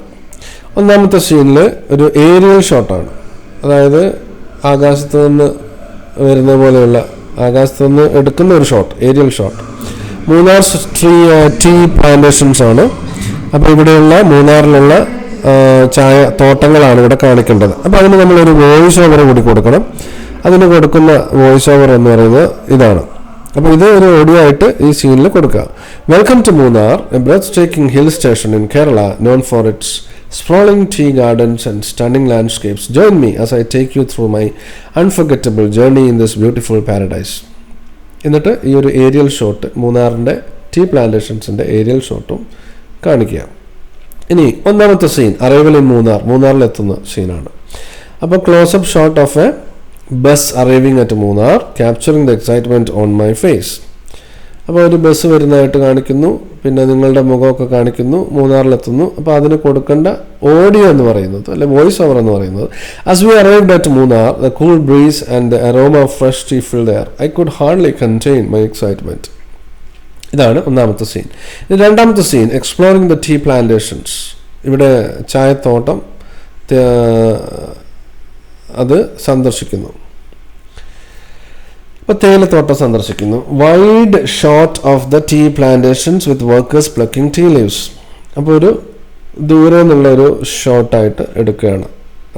ഒന്നാമത്തെ സീനിൽ ഒരു ഏരിയൽ ഷോട്ടാണ്, അതായത് ആകാശത്ത് നിന്ന് വരുന്ന പോലെയുള്ള ആകാശത്ത് നിന്ന് എടുക്കുന്ന ഒരു shot, aerial shot. Munnar tea plantations ആണ്. അപ്പോൾ ഇവിടെയുള്ള മൂന്നാറിലുള്ള ചായ തോട്ടങ്ങളാണ് ഇവിടെ കാണിക്കേണ്ടത്. അപ്പോൾ അതിന് നമ്മളൊരു വോയിസ് ഓവർ കൂടി കൊടുക്കണം. അതിന് കൊടുക്കുന്ന വോയിസ് ഓവർ എന്ന് പറയുന്നത് ഇതാണ്. അപ്പോൾ ഇത് ഒരു ഓഡിയോ ആയിട്ട് ഈ സീനിൽ കൊടുക്കുക. Welcome to Munnar, a breathtaking hill station in Kerala known for its sprawling tea gardens and stunning landscapes. Join me as I take you through my unforgettable journey in this beautiful paradise. എന്നിട്ട് ഈ ഒരു aerial shot, മൂന്നാറിൻ്റെ tea പ്ലാന്റേഷൻസിൻ്റെ aerial ഷോട്ടും കാണിക്കുക. ഇനി ഒന്നാമത്തെ scene arrival in മൂന്നാറിലെത്തുന്ന സീനാണ്. അപ്പോൾ close up shot of a bus arriving at Munnar, capturing the excitement on my face. അപ്പോൾ ഒരു ബസ് വരുന്നതായിട്ട് കാണിക്കുന്നു, പിന്നെ നിങ്ങളുടെ മുഖമൊക്കെ കാണിക്കുന്നു, മൂന്നാറിലെത്തുന്നു. അപ്പോൾ അതിന് കൊടുക്കേണ്ട ഓഡിയോ എന്ന് പറയുന്നത് അല്ലെ വോയിസ് ഓവർ എന്ന് പറയുന്നത്, as we arrived at Munnar, the cool breeze and the aroma of fresh tea filled the air. I could hardly contain my excitement. ഇതാണ് ഒന്നാമത്തെ സീൻ. രണ്ടാമത്തെ scene exploring the tea plantations. ഇവിടെ ചായത്തോട്ടം അത് സന്ദർശിക്കുന്നു. അപ്പോൾ തേയിലത്തോട്ടം സന്ദർശിക്കുന്നു. Wide shot of the tea plantations with workers plucking tea leaves. അപ്പോൾ ഒരു ദൂരെ നിന്നുള്ളൊരു ഷോട്ടായിട്ട് എടുക്കുകയാണ്.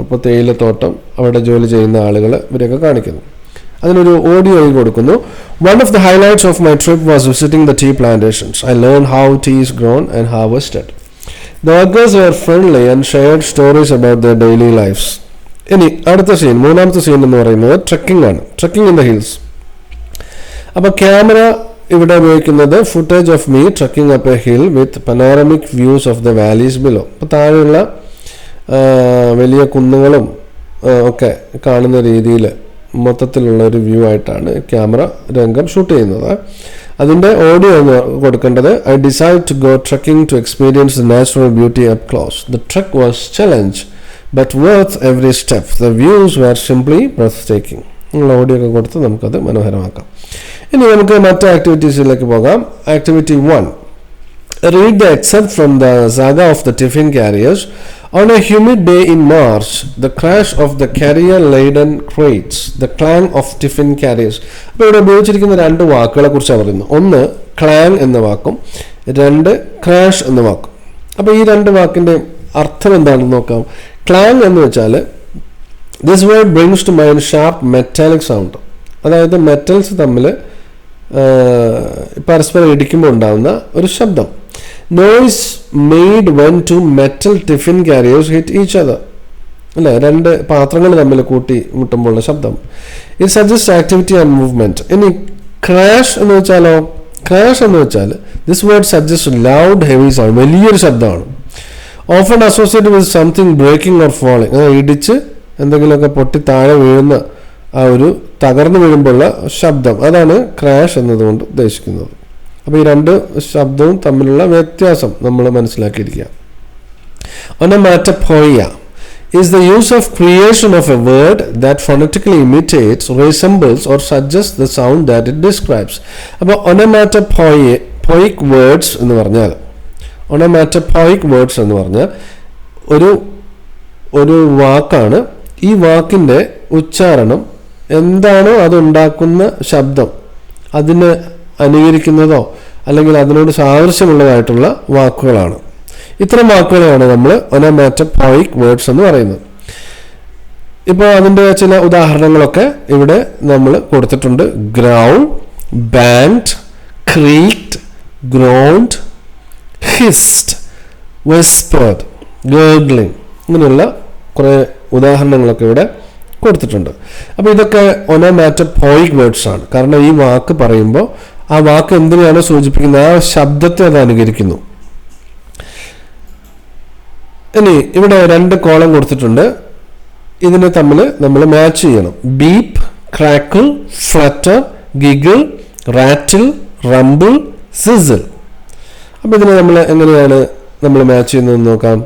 അപ്പോൾ തേയിലത്തോട്ടം, അവിടെ ജോലി ചെയ്യുന്ന ആളുകൾ, ഇവരെയൊക്കെ കാണിക്കുന്നു. അതിനൊരു ഓഡിയോ കൊടുക്കുന്നു. One of the highlights of my trip was visiting the tea plantations. I learn how tea is grown and harvested. The workers were friendly and shared stories about their daily lifes. ഇനി അടുത്ത scene, മൂന്നാമത്തെ scene എന്ന് പറയുന്നത് trekking ആണ്. Trekking in the hills. അപ്പോൾ camera ഇവിടെ ഉപയോഗിക്കുന്നത് footage of me trekking up a hill with panoramic views of the valleys below. അപ്പോൾ താഴെയുള്ള വലിയ കുന്നുകളും ഒക്കെ കാണുന്ന രീതിയിൽ മൊത്തത്തിലുള്ള ഒരു വ്യൂ ആയിട്ടാണ് ക്യാമറ രംഗം ഷൂട്ട് ചെയ്യുന്നത്. അതിൻ്റെ ഓഡിയോ എന്ന് കൊടുക്കേണ്ടത് I decide to go trekking to experience the natural beauty up close. The trek was challenge but worth every step. The views were simply breathtaking. നിങ്ങൾ ഓഡിയോ ഒക്കെ കൊടുത്ത് നമുക്കത് മനോഹരമാക്കാം. ഇനി നമുക്ക് മറ്റ് ആക്ടിവിറ്റീസിലേക്ക് പോകാം. Activity 1, read the excerpt from the saga of the tiffin carriers. On a humid day in March, the crash of the carrier-laden crates, the clang of tiffin carriers. അപ്പോൾ ഇവിടെ ഉപയോഗിച്ചിരിക്കുന്ന രണ്ട് വാക്കുകളെ കുറിച്ചാണ് പറയുന്നത്. ഒന്ന് ക്ലാങ് എന്ന വാക്കും, രണ്ട് ക്രാഷ് എന്ന വാക്കും. അപ്പോൾ ഈ രണ്ട് വാക്കിൻ്റെ അർത്ഥം എന്താണെന്ന് നോക്കാം. ക്ലാങ് എന്ന് വെച്ചാൽ this word brings to mind sharp metallic sound. അതായത് മെറ്റൽസ് തമ്മിൽ പരസ്പരം ഇടിക്കുമ്പോൾ ഉണ്ടാകുന്ന ഒരു ശബ്ദം. Noise made when two metal tiffin carriers hit each other. അല്ലേ, രണ്ട് പാത്രങ്ങൾ തമ്മിൽ കൂട്ടി മുട്ടുമ്പോഴുള്ള ശബ്ദം. It suggest activity and movement. ഇനി ക്രാഷ് എന്ന് വെച്ചാലോ, ക്രാഷ് എന്ന് വെച്ചാൽ this word suggest loud heavy sound, വലിയൊരു ശബ്ദമാണ്. Often associate with something breaking or falling. ഇടിച്ച് എന്തെങ്കിലുമൊക്കെ പൊട്ടി താഴെ വീഴുന്ന ആ ഒരു തകർന്നു വീഴുമ്പോഴുള്ള ശബ്ദം, അതാണ് ക്രാഷ് എന്നതുകൊണ്ട് ഉദ്ദേശിക്കുന്നത്. അപ്പോൾ ഈ രണ്ട് ശബ്ദവും തമ്മിലുള്ള വ്യത്യാസം നമ്മൾ മനസ്സിലാക്കിയിരിക്കുക. Onomatopoeia is the use of creation of a word that phonetically imitates, resembles or suggests the sound that it describes. അപ്പോൾ onomatopoeic words എന്ന് പറഞ്ഞാൽ ഒരു വാക്കാണ്. ഈ വാക്കിൻ്റെ ഉച്ചാരണം എന്താണോ അതുണ്ടാക്കുന്ന ശബ്ദം അതിന് അനുകരിക്കുന്നതോ അല്ലെങ്കിൽ അതിനോട് സാദൃശ്യമുള്ളതായിട്ടുള്ള വാക്കുകളാണ്. ഇത്തരം വാക്കുകളെയാണ് നമ്മൾ onomatopoeic വേർഡ്സ് എന്ന് പറയുന്നത്. ഇപ്പോൾ അതിൻ്റെ ചില ഉദാഹരണങ്ങളൊക്കെ ഇവിടെ നമ്മൾ കൊടുത്തിട്ടുണ്ട്. ഗ്രൗൾ, ബാങ്ഡ്, ക്രീക്ഡ്, ഗ്രോൺഡ്, ഹിസ്ഡ്, വെസ്പേർഡ്, ഗേർഗ്ലിംഗ്, ഇങ്ങനെയുള്ള കുറേ ഉദാഹരണങ്ങളൊക്കെ ഇവിടെ കൊടുത്തിട്ടുണ്ട്. അപ്പോൾ ഇതൊക്കെ onomatopoeic വേർഡ്സ് ആണ്. കാരണം ഈ വാക്ക് പറയുമ്പോൾ ആ വാക്ക് എന്തിനാണ് സൂചിപ്പിക്കുന്നത്, ആ ശബ്ദത്തെ അത് അനുകരിക്കുന്നു. ഇനി ഇവിടെ 2 കോളം കൊടുത്തിട്ടുണ്ട്. ഇതിനെ തമ്മിൽ നമ്മൾ മാച്ച് ചെയ്യണം. Beep, crackle, flutter, giggle, rattle, rumble, sizzle. അപ്പോൾ ഇതിനെ നമ്മൾ എങ്ങനെയാണ് നമ്മൾ മാച്ച് ചെയ്യുന്നതെന്ന് നോക്കാം.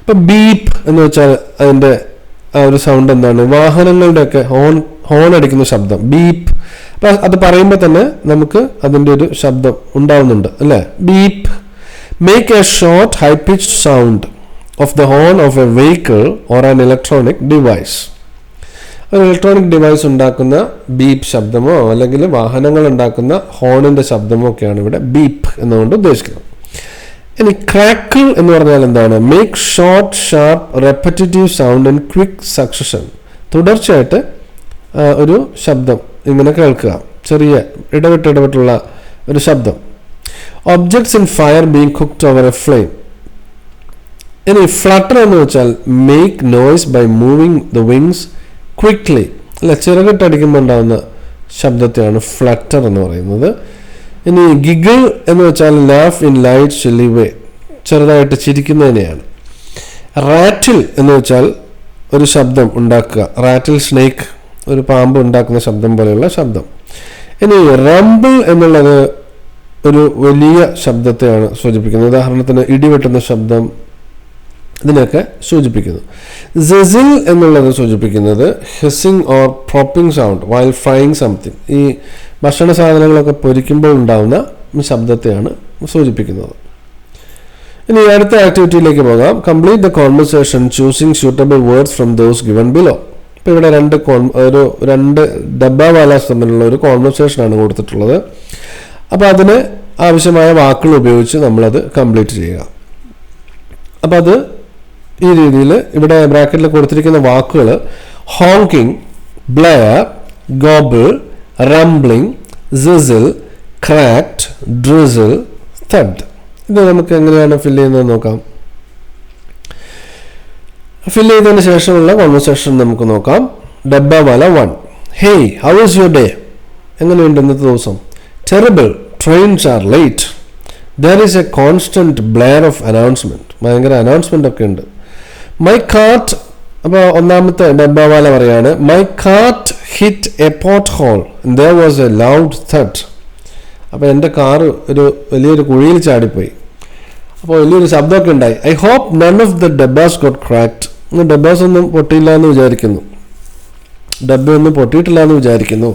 ഇപ്പം ബീപ്പ് എന്ന് വെച്ചാൽ അതിൻ്റെ ആ ഒരു സൗണ്ട് എന്താണ്, വാഹനങ്ങളുടെയൊക്കെ ഹോൺ അടിക്കുന്ന ശബ്ദം, ബീപ്പ്. അപ്പം അത് പറയുമ്പോൾ തന്നെ നമുക്ക് അതിൻ്റെ ഒരു ശബ്ദം ഉണ്ടാവുന്നുണ്ട് അല്ലേ. Beep. Make A short high pitched sound of the horn of A vehicle or an electronic device. ഒരു ഇലക്ട്രോണിക് ഡിവൈസ് ഉണ്ടാക്കുന്ന ബീപ്പ് ശബ്ദമോ അല്ലെങ്കിൽ വാഹനങ്ങൾ ഉണ്ടാക്കുന്ന ഹോണിൻ്റെ ശബ്ദമോ ഒക്കെയാണ് ഇവിടെ ബീപ്പ് എന്നുകൊണ്ട് ഉദ്ദേശിക്കുന്നത്. ഇനി ക്രാക്കിൾ എന്ന് പറഞ്ഞാൽ എന്താണ്, make short sharp repetitive sound in quick succession. തുടർച്ചയായിട്ട് ഒരു ശബ്ദം ഇങ്ങനെ കേൾക്കുക, ചെറിയ ഇടവിട്ടുള്ള ഒരു ശബ്ദം. Objects in fire being cooked over a flame. ഇനി ഫ്ലട്ടർ എന്ന് വെച്ചാൽ make noise by moving the wings quickly, അല്ല ചിറകിട്ടടിക്കുമ്പോൾ ഉണ്ടാകുന്ന ശബ്ദത്തെയാണ് ഫ്ലട്ടർ എന്ന് പറയുന്നത്. ഇനി ഗിഗിൾ എന്ന് വെച്ചാൽ ലാഫ് ഇൻ ലൈറ്റ് ചില്ലി വേ, ചെറുതായിട്ട് ചിരിക്കുന്നതിനെയാണ്. റാറ്റിൽ എന്ന് വെച്ചാൽ ഒരു ശബ്ദം ഉണ്ടാക്കുക, റാറ്റിൽ സ്നേക്ക്, ഒരു പാമ്പ് ഉണ്ടാക്കുന്ന ശബ്ദം പോലെയുള്ള ശബ്ദം. ഇനി റംബിൾ എന്നുള്ളത് ഒരു വലിയ ശബ്ദത്തെയാണ് സൂചിപ്പിക്കുന്നത്. ഉദാഹരണത്തിന് ഇടിവെട്ടുന്ന ശബ്ദം, ഇതിനൊക്കെ സൂചിപ്പിക്കുന്നു. സിസിൽ എന്നുള്ളത് സൂചിപ്പിക്കുന്നത് hissing or popping sound while frying something. ഈ ഭക്ഷണ സാധനങ്ങളൊക്കെ പൊരിക്കുമ്പോൾ ഉണ്ടാകുന്ന ശബ്ദത്തെയാണ് സൂചിപ്പിക്കുന്നത്. ഇനി അടുത്ത ആക്ടിവിറ്റിയിലേക്ക് പോകാം. Complete the conversation choosing suitable words from those given below. ഇപ്പോൾ ഇവിടെ രണ്ട് ഡബ്ബാവാലാസ് തമ്മിലുള്ള ഒരു കോൺവെർസേഷനാണ് കൊടുത്തിട്ടുള്ളത്. അപ്പോൾ അതിന് ആവശ്യമായ വാക്കുകൾ ഉപയോഗിച്ച് നമ്മളത് കംപ്ലീറ്റ് ചെയ്യുക. അപ്പോൾ അത് ഈ രീതിയിൽ ഇവിടെ ബ്രാക്കറ്റിൽ കൊടുത്തിരിക്കുന്ന വാക്കുകൾ ഹോങ്കിങ്, Blair, gobble, rumbling, സിസിൽ, cracked, drizzle, thud. ഇത് നമുക്ക് എങ്ങനെയാണ് ഫില്ല് ചെയ്യുന്നത് നോക്കാം. ഫില്ല് ചെയ്തതിന് ശേഷമുള്ള കോൺവെർസേഷൻ നമുക്ക് നോക്കാം. Dabbawala 1. Hey, how is your day? എങ്ങനെയുണ്ട് ഇന്നത്തെ ദിവസം? Terrible, trains are late. There is a constant blare of announcement. ഭയങ്കര അനൗൺസ്മെന്റ് ഒക്കെ ഉണ്ട്. മൈ കാർട്ട്, അപ്പോൾ ഒന്നാമത്തെ ഡബ്ബാവാല പറയാണ്, my cart hit a pothole and there was a loud thud. അപ്പോൾ എൻ്റെ കാറ് വലിയൊരു കുഴിയിൽ ചാടിപ്പോയി, അപ്പോൾ വലിയൊരു ശബ്ദമൊക്കെ ഉണ്ടായി. I hope none of the dabbas got cracked. Dabbas ഒന്നും പൊട്ടിയില്ല എന്ന് വിചാരിക്കുന്നു, ഡബ്ബയൊന്നും പൊട്ടിയിട്ടില്ല എന്ന് വിചാരിക്കുന്നു.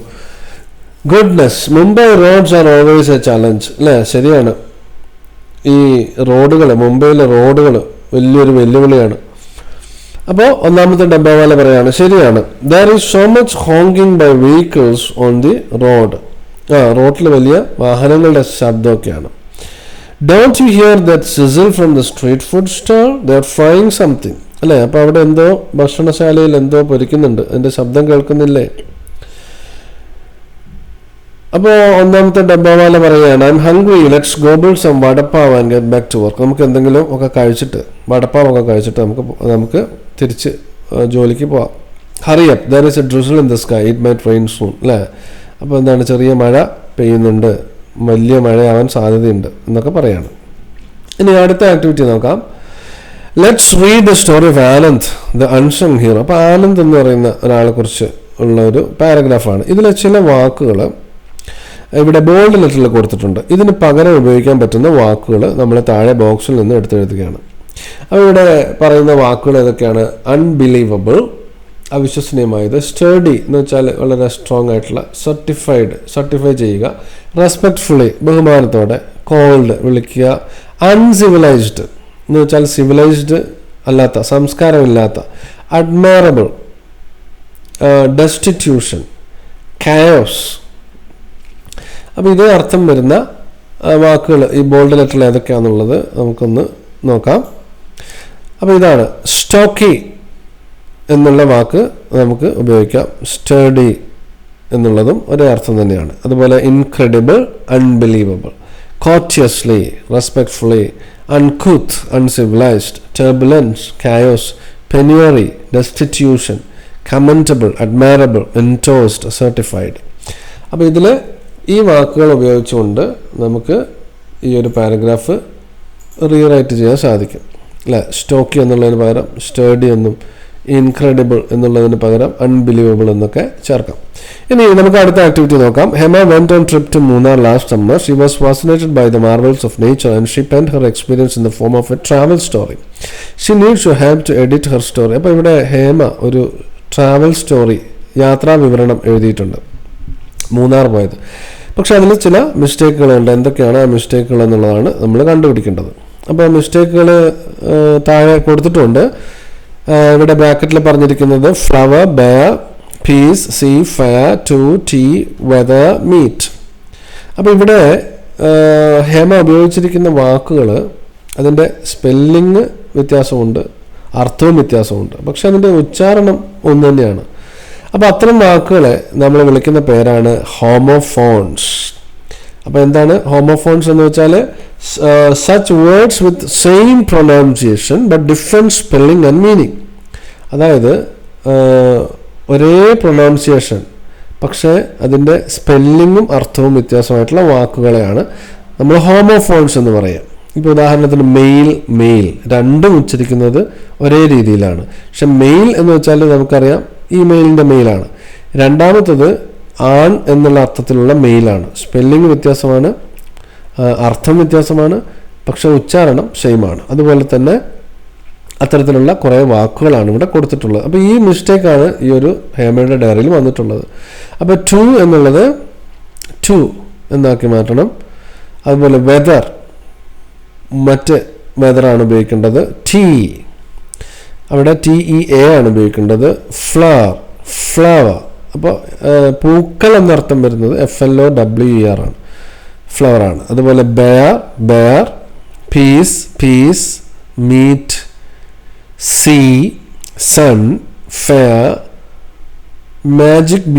Goodness, Mumbai roads are always a challenge. അല്ലേ, ശരിയാണ്. ഈ റോഡുകൾ, മുംബൈയിലെ റോഡുകൾ വലിയൊരു വെല്ലുവിളിയാണ്. അപ്പോൾ ഒന്നാമത്തെ ഡബ്ബാവാല പറയാണ്, ശരിയാണ്. There is so much honking by vehicles on the road. റോഡിൽ വലിയ വാഹനങ്ങളുടെ ശബ്ദമൊക്കെയാണ്. Don't you hear that sizzle from the street food stall? They are frying something. അല്ലേ, അപ്പോൾ അവിടെ എന്തോ ഭക്ഷണശാലയിൽ എന്തോ പൊരിക്കുന്നുണ്ട്, അതിൻ്റെ ശബ്ദം കേൾക്കുന്നില്ലേ? അപ്പോൾ ഒന്നാമത്തെ ഡബ്ബാവാല പറയുകയാണ്, I am hungry, let's go build some vada pav and get back to work. നമുക്ക് എന്തെങ്കിലും ഒക്കെ കഴിച്ചിട്ട്, വടപ്പാവൊക്കെ കഴിച്ചിട്ട് നമുക്ക് തിരിച്ച് ജോലിക്ക് പോവാം. Hurry up, there is A drizzle in the sky, it might rain soon. അല്ലേ, അപ്പോൾ എന്താണ്, ചെറിയ മഴ പെയ്യുന്നുണ്ട്, വലിയ മഴയാവാൻ സാധ്യതയുണ്ട് എന്നൊക്കെ പറയാണ്. ഇനി അടുത്ത ആക്ടിവിറ്റി നോക്കാം. Let's read the story of Anand the unsung hero. അപ്പോൾ ആനന്ദ് എന്ന് പറയുന്ന ഒരാളെ കുറിച്ച് ഉള്ള ഒരു പാരഗ്രാഫാണ്. ഇതിലെ ചില വാക്കുകൾ ഇവിടെ ബോൾഡ് ലെറ്ററിൽ കൊടുത്തിട്ടുണ്ട്. ഇതിന് പകരം ഉപയോഗിക്കാൻ പറ്റുന്ന വാക്കുകൾ നമ്മൾ താഴെ ബോക്സിൽ നിന്ന് എടുത്തെഴുതുകയാണ്. അപ്പോൾ ഇവിടെ പറയുന്ന വാക്കുകൾ ഏതൊക്കെയാണ്? അൺബിലീവബിൾ, അവിശ്വസനീയമായത്; സ്റ്റഡി എന്ന് വെച്ചാൽ വളരെ സ്ട്രോങ് ആയിട്ടുള്ള; സർട്ടിഫൈ ചെയ്യുക; റെസ്പെക്ട്ഫുള്ളി, ബഹുമാനത്തോടെ; കോൾഡ്, വിളിക്കുക; അൺസിവിലൈസ്ഡ് എന്ന് വെച്ചാൽ സിവിലൈസ്ഡ് അല്ലാത്ത, സംസ്കാരമില്ലാത്ത; അഡ്മയറബിൾ; ഡെസ്റ്റിറ്റ്യൂഷൻ; കയോസ്. അപ്പോൾ ഇതേ അർത്ഥം വരുന്ന വാക്കുകൾ ഈ ബോൾഡ് ലെറ്ററിൽ ഏതൊക്കെയാണെന്നുള്ളത് നമുക്കൊന്ന് നോക്കാം. അപ്പോൾ ഇതാണ് സ്റ്റോക്കി എന്നുള്ള വാക്ക് നമുക്ക് ഉപയോഗിക്കാം. സ്റ്റഡി എന്നുള്ളതും ഒരേ അർത്ഥം തന്നെയാണ്. അതുപോലെ incredible, unbelievable; courteously, respectfully; uncouth, uncivilized; turbulence, chaos; penury, destitution; commendable, admirable; endorsed, certified. അപ്പോൾ ഇതിൽ ഈ വാക്കുകൾ ഉപയോഗിച്ചുകൊണ്ട് നമുക്ക് ഈ ഒരു പാരഗ്രാഫ് റീറൈറ്റ് ചെയ്യാൻ സാധിക്കും അല്ലേ? സ്റ്റോക്കി എന്നുള്ളതിന് പകരം സ്റ്റഡി എന്നും, ഇൻക്രെഡിബിൾ എന്നുള്ളതിന് പകരം അൺബിലീവബിൾ എന്നൊക്കെ ചേർക്കാം. ഇനി നമുക്ക് അടുത്ത ആക്ടിവിറ്റി നോക്കാം. Hema went on trip to Munnar last summer. She was fascinated by the marvels of nature and she penned her experience in the form of a travel story. She needs to have to edit her story. അപ്പോൾ ഇവിടെ ഹേമ ഒരു travel story, യാത്രാ വിവരണം എഴുതിയിട്ടുണ്ട് മൂന്നാർ പോയത്. പക്ഷെ അതിൽ ചില മിസ്റ്റേക്കുകളുണ്ട്. എന്തൊക്കെയാണ് ആ മിസ്റ്റേക്കുകൾ എന്നുള്ളതാണ് നമ്മൾ കണ്ടുപിടിക്കേണ്ടത്. അപ്പോൾ മിസ്റ്റേക്കുകൾ താഴെ കൊടുത്തിട്ടുണ്ട്. ഇവിടെ ബ്രാക്കറ്റിൽ പറഞ്ഞിരിക്കുന്നത് flower, bear, peace, sea, fire, two, tea, weather, meet. അപ്പോൾ ഇവിടെ ഹേമ ഉപയോഗിച്ചിരിക്കുന്ന വാക്കുകൾ അതിൻ്റെ സ്പെല്ലിങ് വ്യത്യാസമുണ്ട്, അർത്ഥവും വ്യത്യാസമുണ്ട്, പക്ഷെ അതിൻ്റെ ഉച്ചാരണം ഒന്ന് തന്നെയാണ്. അപ്പോൾ അത്തരം വാക്കുകളെ നമ്മൾ വിളിക്കുന്ന പേരാണ് ഹോമോഫോൺസ്. അപ്പോൾ എന്താണ് ഹോമോഫോൺസ് എന്ന് വെച്ചാൽ? Such words with same pronunciation but different spelling and meaning. അതായത് ഒരേ പ്രൊനൗൺസിയേഷൻ പക്ഷേ അതിൻ്റെ സ്പെല്ലിങ്ങും അർത്ഥവും വ്യത്യാസമായിട്ടുള്ള വാക്കുകളെയാണ് നമ്മൾ ഹോമോഫോൺസ് എന്ന് പറയുക. ഇപ്പോൾ ഉദാഹരണത്തിന് മെയിൽ രണ്ടും ഉച്ചരിക്കുന്നത് ഒരേ രീതിയിലാണ്. പക്ഷെ മെയിൽ എന്ന് വെച്ചാൽ നമുക്കറിയാം ഇമെയിലിൻ്റെ മെയിലാണ്. രണ്ടാമത്തത് ആൺ എന്നുള്ള അർത്ഥത്തിലുള്ള മെയിലാണ്. സ്പെല്ലിംഗ് വ്യത്യാസമാണ്, അർത്ഥം വ്യത്യാസമാണ്, പക്ഷെ ഉച്ചാരണം സെയിമാണ്. അതുപോലെ തന്നെ അത്തരത്തിലുള്ള കുറേ വാക്കുകളാണ് ഇവിടെ കൊടുത്തിട്ടുള്ളത്. അപ്പോൾ ഈ മിസ്റ്റേക്കാണ് ഈ ഒരു ഹേമയുടെ ഡയറിയിൽ വന്നിട്ടുള്ളത്. അപ്പോൾ ടു എന്നുള്ളത് ടു എന്നാക്കി മാറ്റണം. അതുപോലെ വെതർ, മറ്റ് വെതറാണ് ഉപയോഗിക്കേണ്ടത്. ടീ, അവിടെ TEA ആണ് ഉപയോഗിക്കേണ്ടത്. ഫ്ലവർ, അപ്പോൾ പൂക്കൾ എന്നർത്ഥം വരുന്നത് FLOWER ആണ്, ഫ്ലവർ ആണ്. അതുപോലെ bear, peace, meet, sea, sun, fair, magical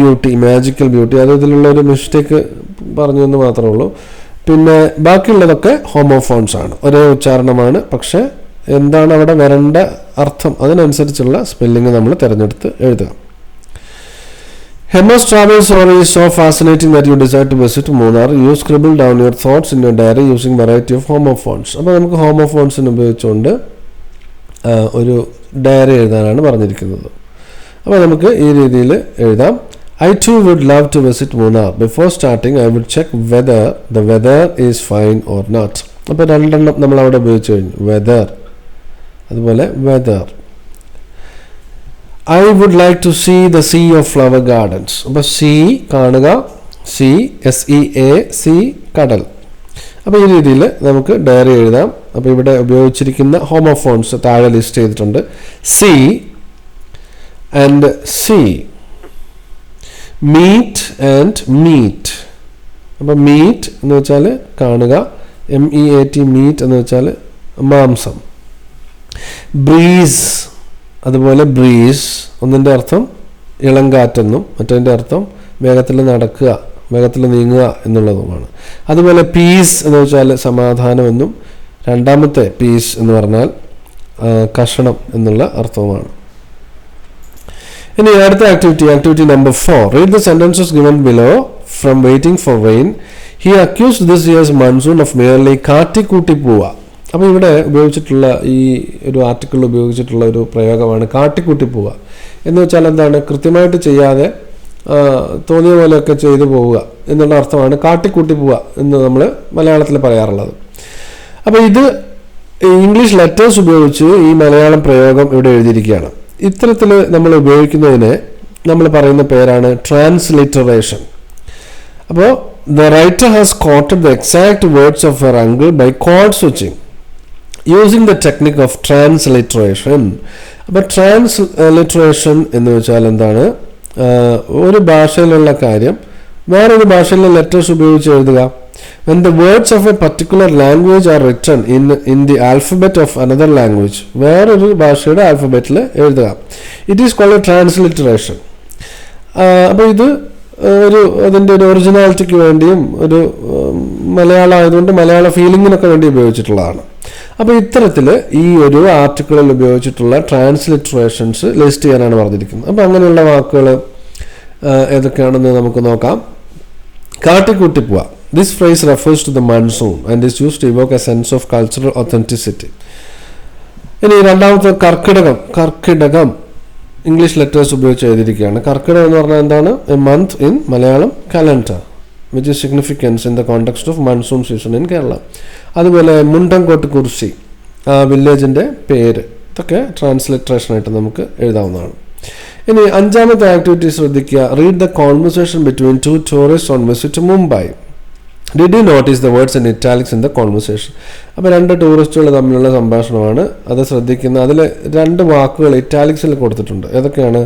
beauty. അത് ഇതിലുള്ള ഒരു മിസ്റ്റേക്ക് പറഞ്ഞു എന്ന് മാത്രമേ ഉള്ളൂ. പിന്നെ ബാക്കിയുള്ളതൊക്കെ ഹോമോഫോൺസ് ആണ്, ഒരേ ഉച്ചാരണമാണ്, പക്ഷെ എന്താണ് അവിടെ വരേണ്ട അർത്ഥം അതിനനുസരിച്ചുള്ള സ്പെല്ലിംഗ് നമ്മൾ തിരഞ്ഞെടുത്ത് എഴുതുക. Hema's travel story is so fascinating that you decide to visit Munnar. You scribble down your thoughts in your diary using variety of homophones. അപ്പോൾ നമുക്ക് ഹോമോഫോൺസിന് ഉപയോഗിച്ചുകൊണ്ട് ഒരു ഡയറി എഴുതാനാണ് പറഞ്ഞിരിക്കുന്നത്. അപ്പോൾ നമുക്ക് ഈ രീതിയിൽ എഴുതാം. I too would love to visit Munnar. Before starting, I would check whether the weather is fine or not. അപ്പോൾ രണ്ടെണ്ണം നമ്മൾ അവിടെ ഉപയോഗിച്ച് കഴിഞ്ഞു. വെതർ, അതുപോലെ weather. I would like to see the sea of flower gardens. അപ്പോൾ see കാണുക, SEA, കടൽ. അപ്പോൾ ഈ രീതിയിൽ നമുക്ക് ഡയറി എഴുതാം. അപ്പോൾ ഇവിടെ ഉപയോഗിച്ചിരിക്കുന്ന ഹോമോഫോൺസ് താഴെ ലിസ്റ്റ് ചെയ്തിട്ടുണ്ട്. Sea and see, meet and meat. അപ്പോൾ മീറ്റ് എന്ന് വെച്ചാൽ കാണുക, MEAT, മീറ്റ് എന്ന് വെച്ചാൽ മാംസം. ബ്രീസ്, അതുപോലെ ബ്രീസ് ഒന്നിൻ്റെ അർത്ഥം ഇളം കാറ്റെന്നും മറ്റതിൻ്റെ അർത്ഥം വേഗത്തിൽ നടക്കുക, വേഗത്തിൽ നീങ്ങുക എന്നുള്ളതുമാണ്. അതുപോലെ പീസ് എന്ന് വെച്ചാൽ സമാധാനമെന്നും രണ്ടാമത്തെ പീസ് എന്ന് പറഞ്ഞാൽ കഷണം എന്നുള്ള അർത്ഥവുമാണ്. ഇനി അടുത്ത activity number 4. Read the sentences given below from waiting for rain. He accused this year's monsoon of merely കാട്ടിക്കൂട്ടി പോവുക. അപ്പോൾ ഇവിടെ ഉപയോഗിച്ചിട്ടുള്ള ഈ ഒരു ആർട്ടിക്കിളിൽ ഉപയോഗിച്ചിട്ടുള്ള ഒരു പ്രയോഗമാണ് കാട്ടിക്കൂട്ടി പോവുക. എന്ന് വെച്ചാൽ എന്താണ്? കൃത്യമായിട്ട് ചെയ്യാതെ തോന്നിയ പോലെയൊക്കെ ചെയ്തു പോവുക എന്നുള്ള അർത്ഥമാണ് കാട്ടിക്കൂട്ടി പോവുക എന്ന് നമ്മൾ മലയാളത്തിൽ പറയാറുള്ളത്. അപ്പോൾ ഇത് ഇംഗ്ലീഷ് ലെറ്റേഴ്സ് ഉപയോഗിച്ച് ഈ മലയാളം പ്രയോഗം ഇവിടെ എഴുതിയിരിക്കുകയാണ്. ഇത്തരത്തിൽ നമ്മൾ ഉപയോഗിക്കുന്നതിന് നമ്മൾ പറയുന്ന പേരാണ് ട്രാൻസ്ലിറ്ററേഷൻ. അപ്പോൾ the writer has quoted the exact words of her uncle by code switching using the technique of transliteration. അപ്പോൾ ട്രാൻസ്ലിറ്ററേഷൻ എന്ന് വെച്ചാൽ എന്താണ്? ഒരു ഭാഷയിലുള്ള കാര്യം വേറൊരു ഭാഷയിലെ ലെറ്റേഴ്സ് ഉപയോഗിച്ച് എഴുതുക. When the words of a particular language are written in the alphabet of another language, വേറൊരു ഭാഷയുടെ ആൽഫബറ്റിൽ എഴുതുക. It is called transliteration. അപ്പോൾ ഇത് അതിൻ്റെ ഒരു ഒറിജിനാലിറ്റിക്ക് വേണ്ടിയും ഒരു മലയാളം ആയതുകൊണ്ട് മലയാള ഫീലിങ്ങിനൊക്കെ വേണ്ടി ഉപയോഗിച്ചിട്ടുള്ളതാണ്. അപ്പോൾ ഇത്തരത്തിൽ ഈ ഒരു ആർട്ടിക്കിളിൽ ഉപയോഗിച്ചിട്ടുള്ള ട്രാൻസ്ലിറ്ററേഷൻസ് ലിസ്റ്റ് ചെയ്യാനാണ് പറഞ്ഞിരിക്കുന്നത്. അപ്പോൾ അങ്ങനെയുള്ള വാക്കുകൾ ഏതൊക്കെയാണെന്ന് നമുക്ക് നോക്കാം. കാട്ടിക്കൂട്ടി പോവുക. This phrase refers to the monsoon and is used to evoke a sense of cultural authenticity. ഇനി രണ്ടാമത്തെ കർക്കിടകം ഇംഗ്ലീഷ് ലെറ്റേഴ്സ് ഉപയോഗിച്ച് എഴുതിയിരിക്കുകയാണ്. കർക്കിടകം എന്ന് പറഞ്ഞാൽ എന്താണ്? A month in Malayalam calendar which is significance in the context of monsoon season in Kerala. അതുപോലെ മുണ്ടൻകോട്ട് കുറിശി, ആ വില്ലേജിൻ്റെ പേര്, ഇതൊക്കെ ട്രാൻസ്ലിറ്ററേഷനായിട്ട് നമുക്ക് എഴുതാവുന്നതാണ്. ഇനി അഞ്ചാമത്തെ ആക്ടിവിറ്റി ശ്രദ്ധിക്കുക. Read the conversation between two tourist on visit to Mumbai. Did you notice the words in italics in the conversation? അപ്പോൾ രണ്ട് ടൂറിസ്റ്റുകൾ തമ്മിലുള്ള സംഭാഷണമാണ്, അത് ശ്രദ്ധിക്കുന്ന. അതിൽ രണ്ട് വാക്കുകൾ ഇറ്റാലിക്സിൽ കൊടുത്തിട്ടുണ്ട്. ഏതൊക്കെയാണ്?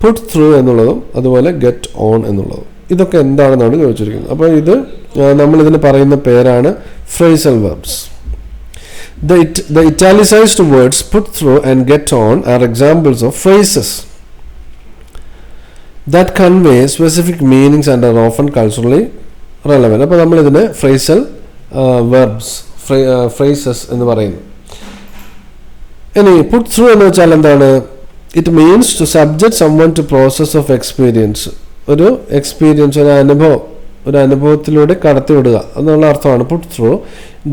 പുട്ട് ത്രൂ എന്നുള്ളതും അതുപോലെ ഗെറ്റ് ഓൺ എന്നുള്ളതും. ഇതൊക്കെ എന്താണെന്നാണ് ചോദിച്ചിരിക്കുന്നത്. അപ്പോൾ ഇത് നമ്മളിതിന് പറയുന്ന പേരാണ് phrasal verbs. The italicized words put through and get on are examples of phrases that convey specific meanings and are often culturally relevant. അപ്പോൾ നമ്മളിതിന് ഫ്രേസൽ വെർബ്സ് ഫ്രേസസ് എന്ന് പറയുന്നു. ഇനി പുട്ട് ത്രൂ എന്ന് വെച്ചാൽ എന്താണ്? It means to subject someone to process of experience. ഒരു experience, ഒരു അനുഭവത്തിലൂടെ കടത്തിവിടുക എന്നുള്ള അർത്ഥമാണ് പുട്ട് ത്രൂ.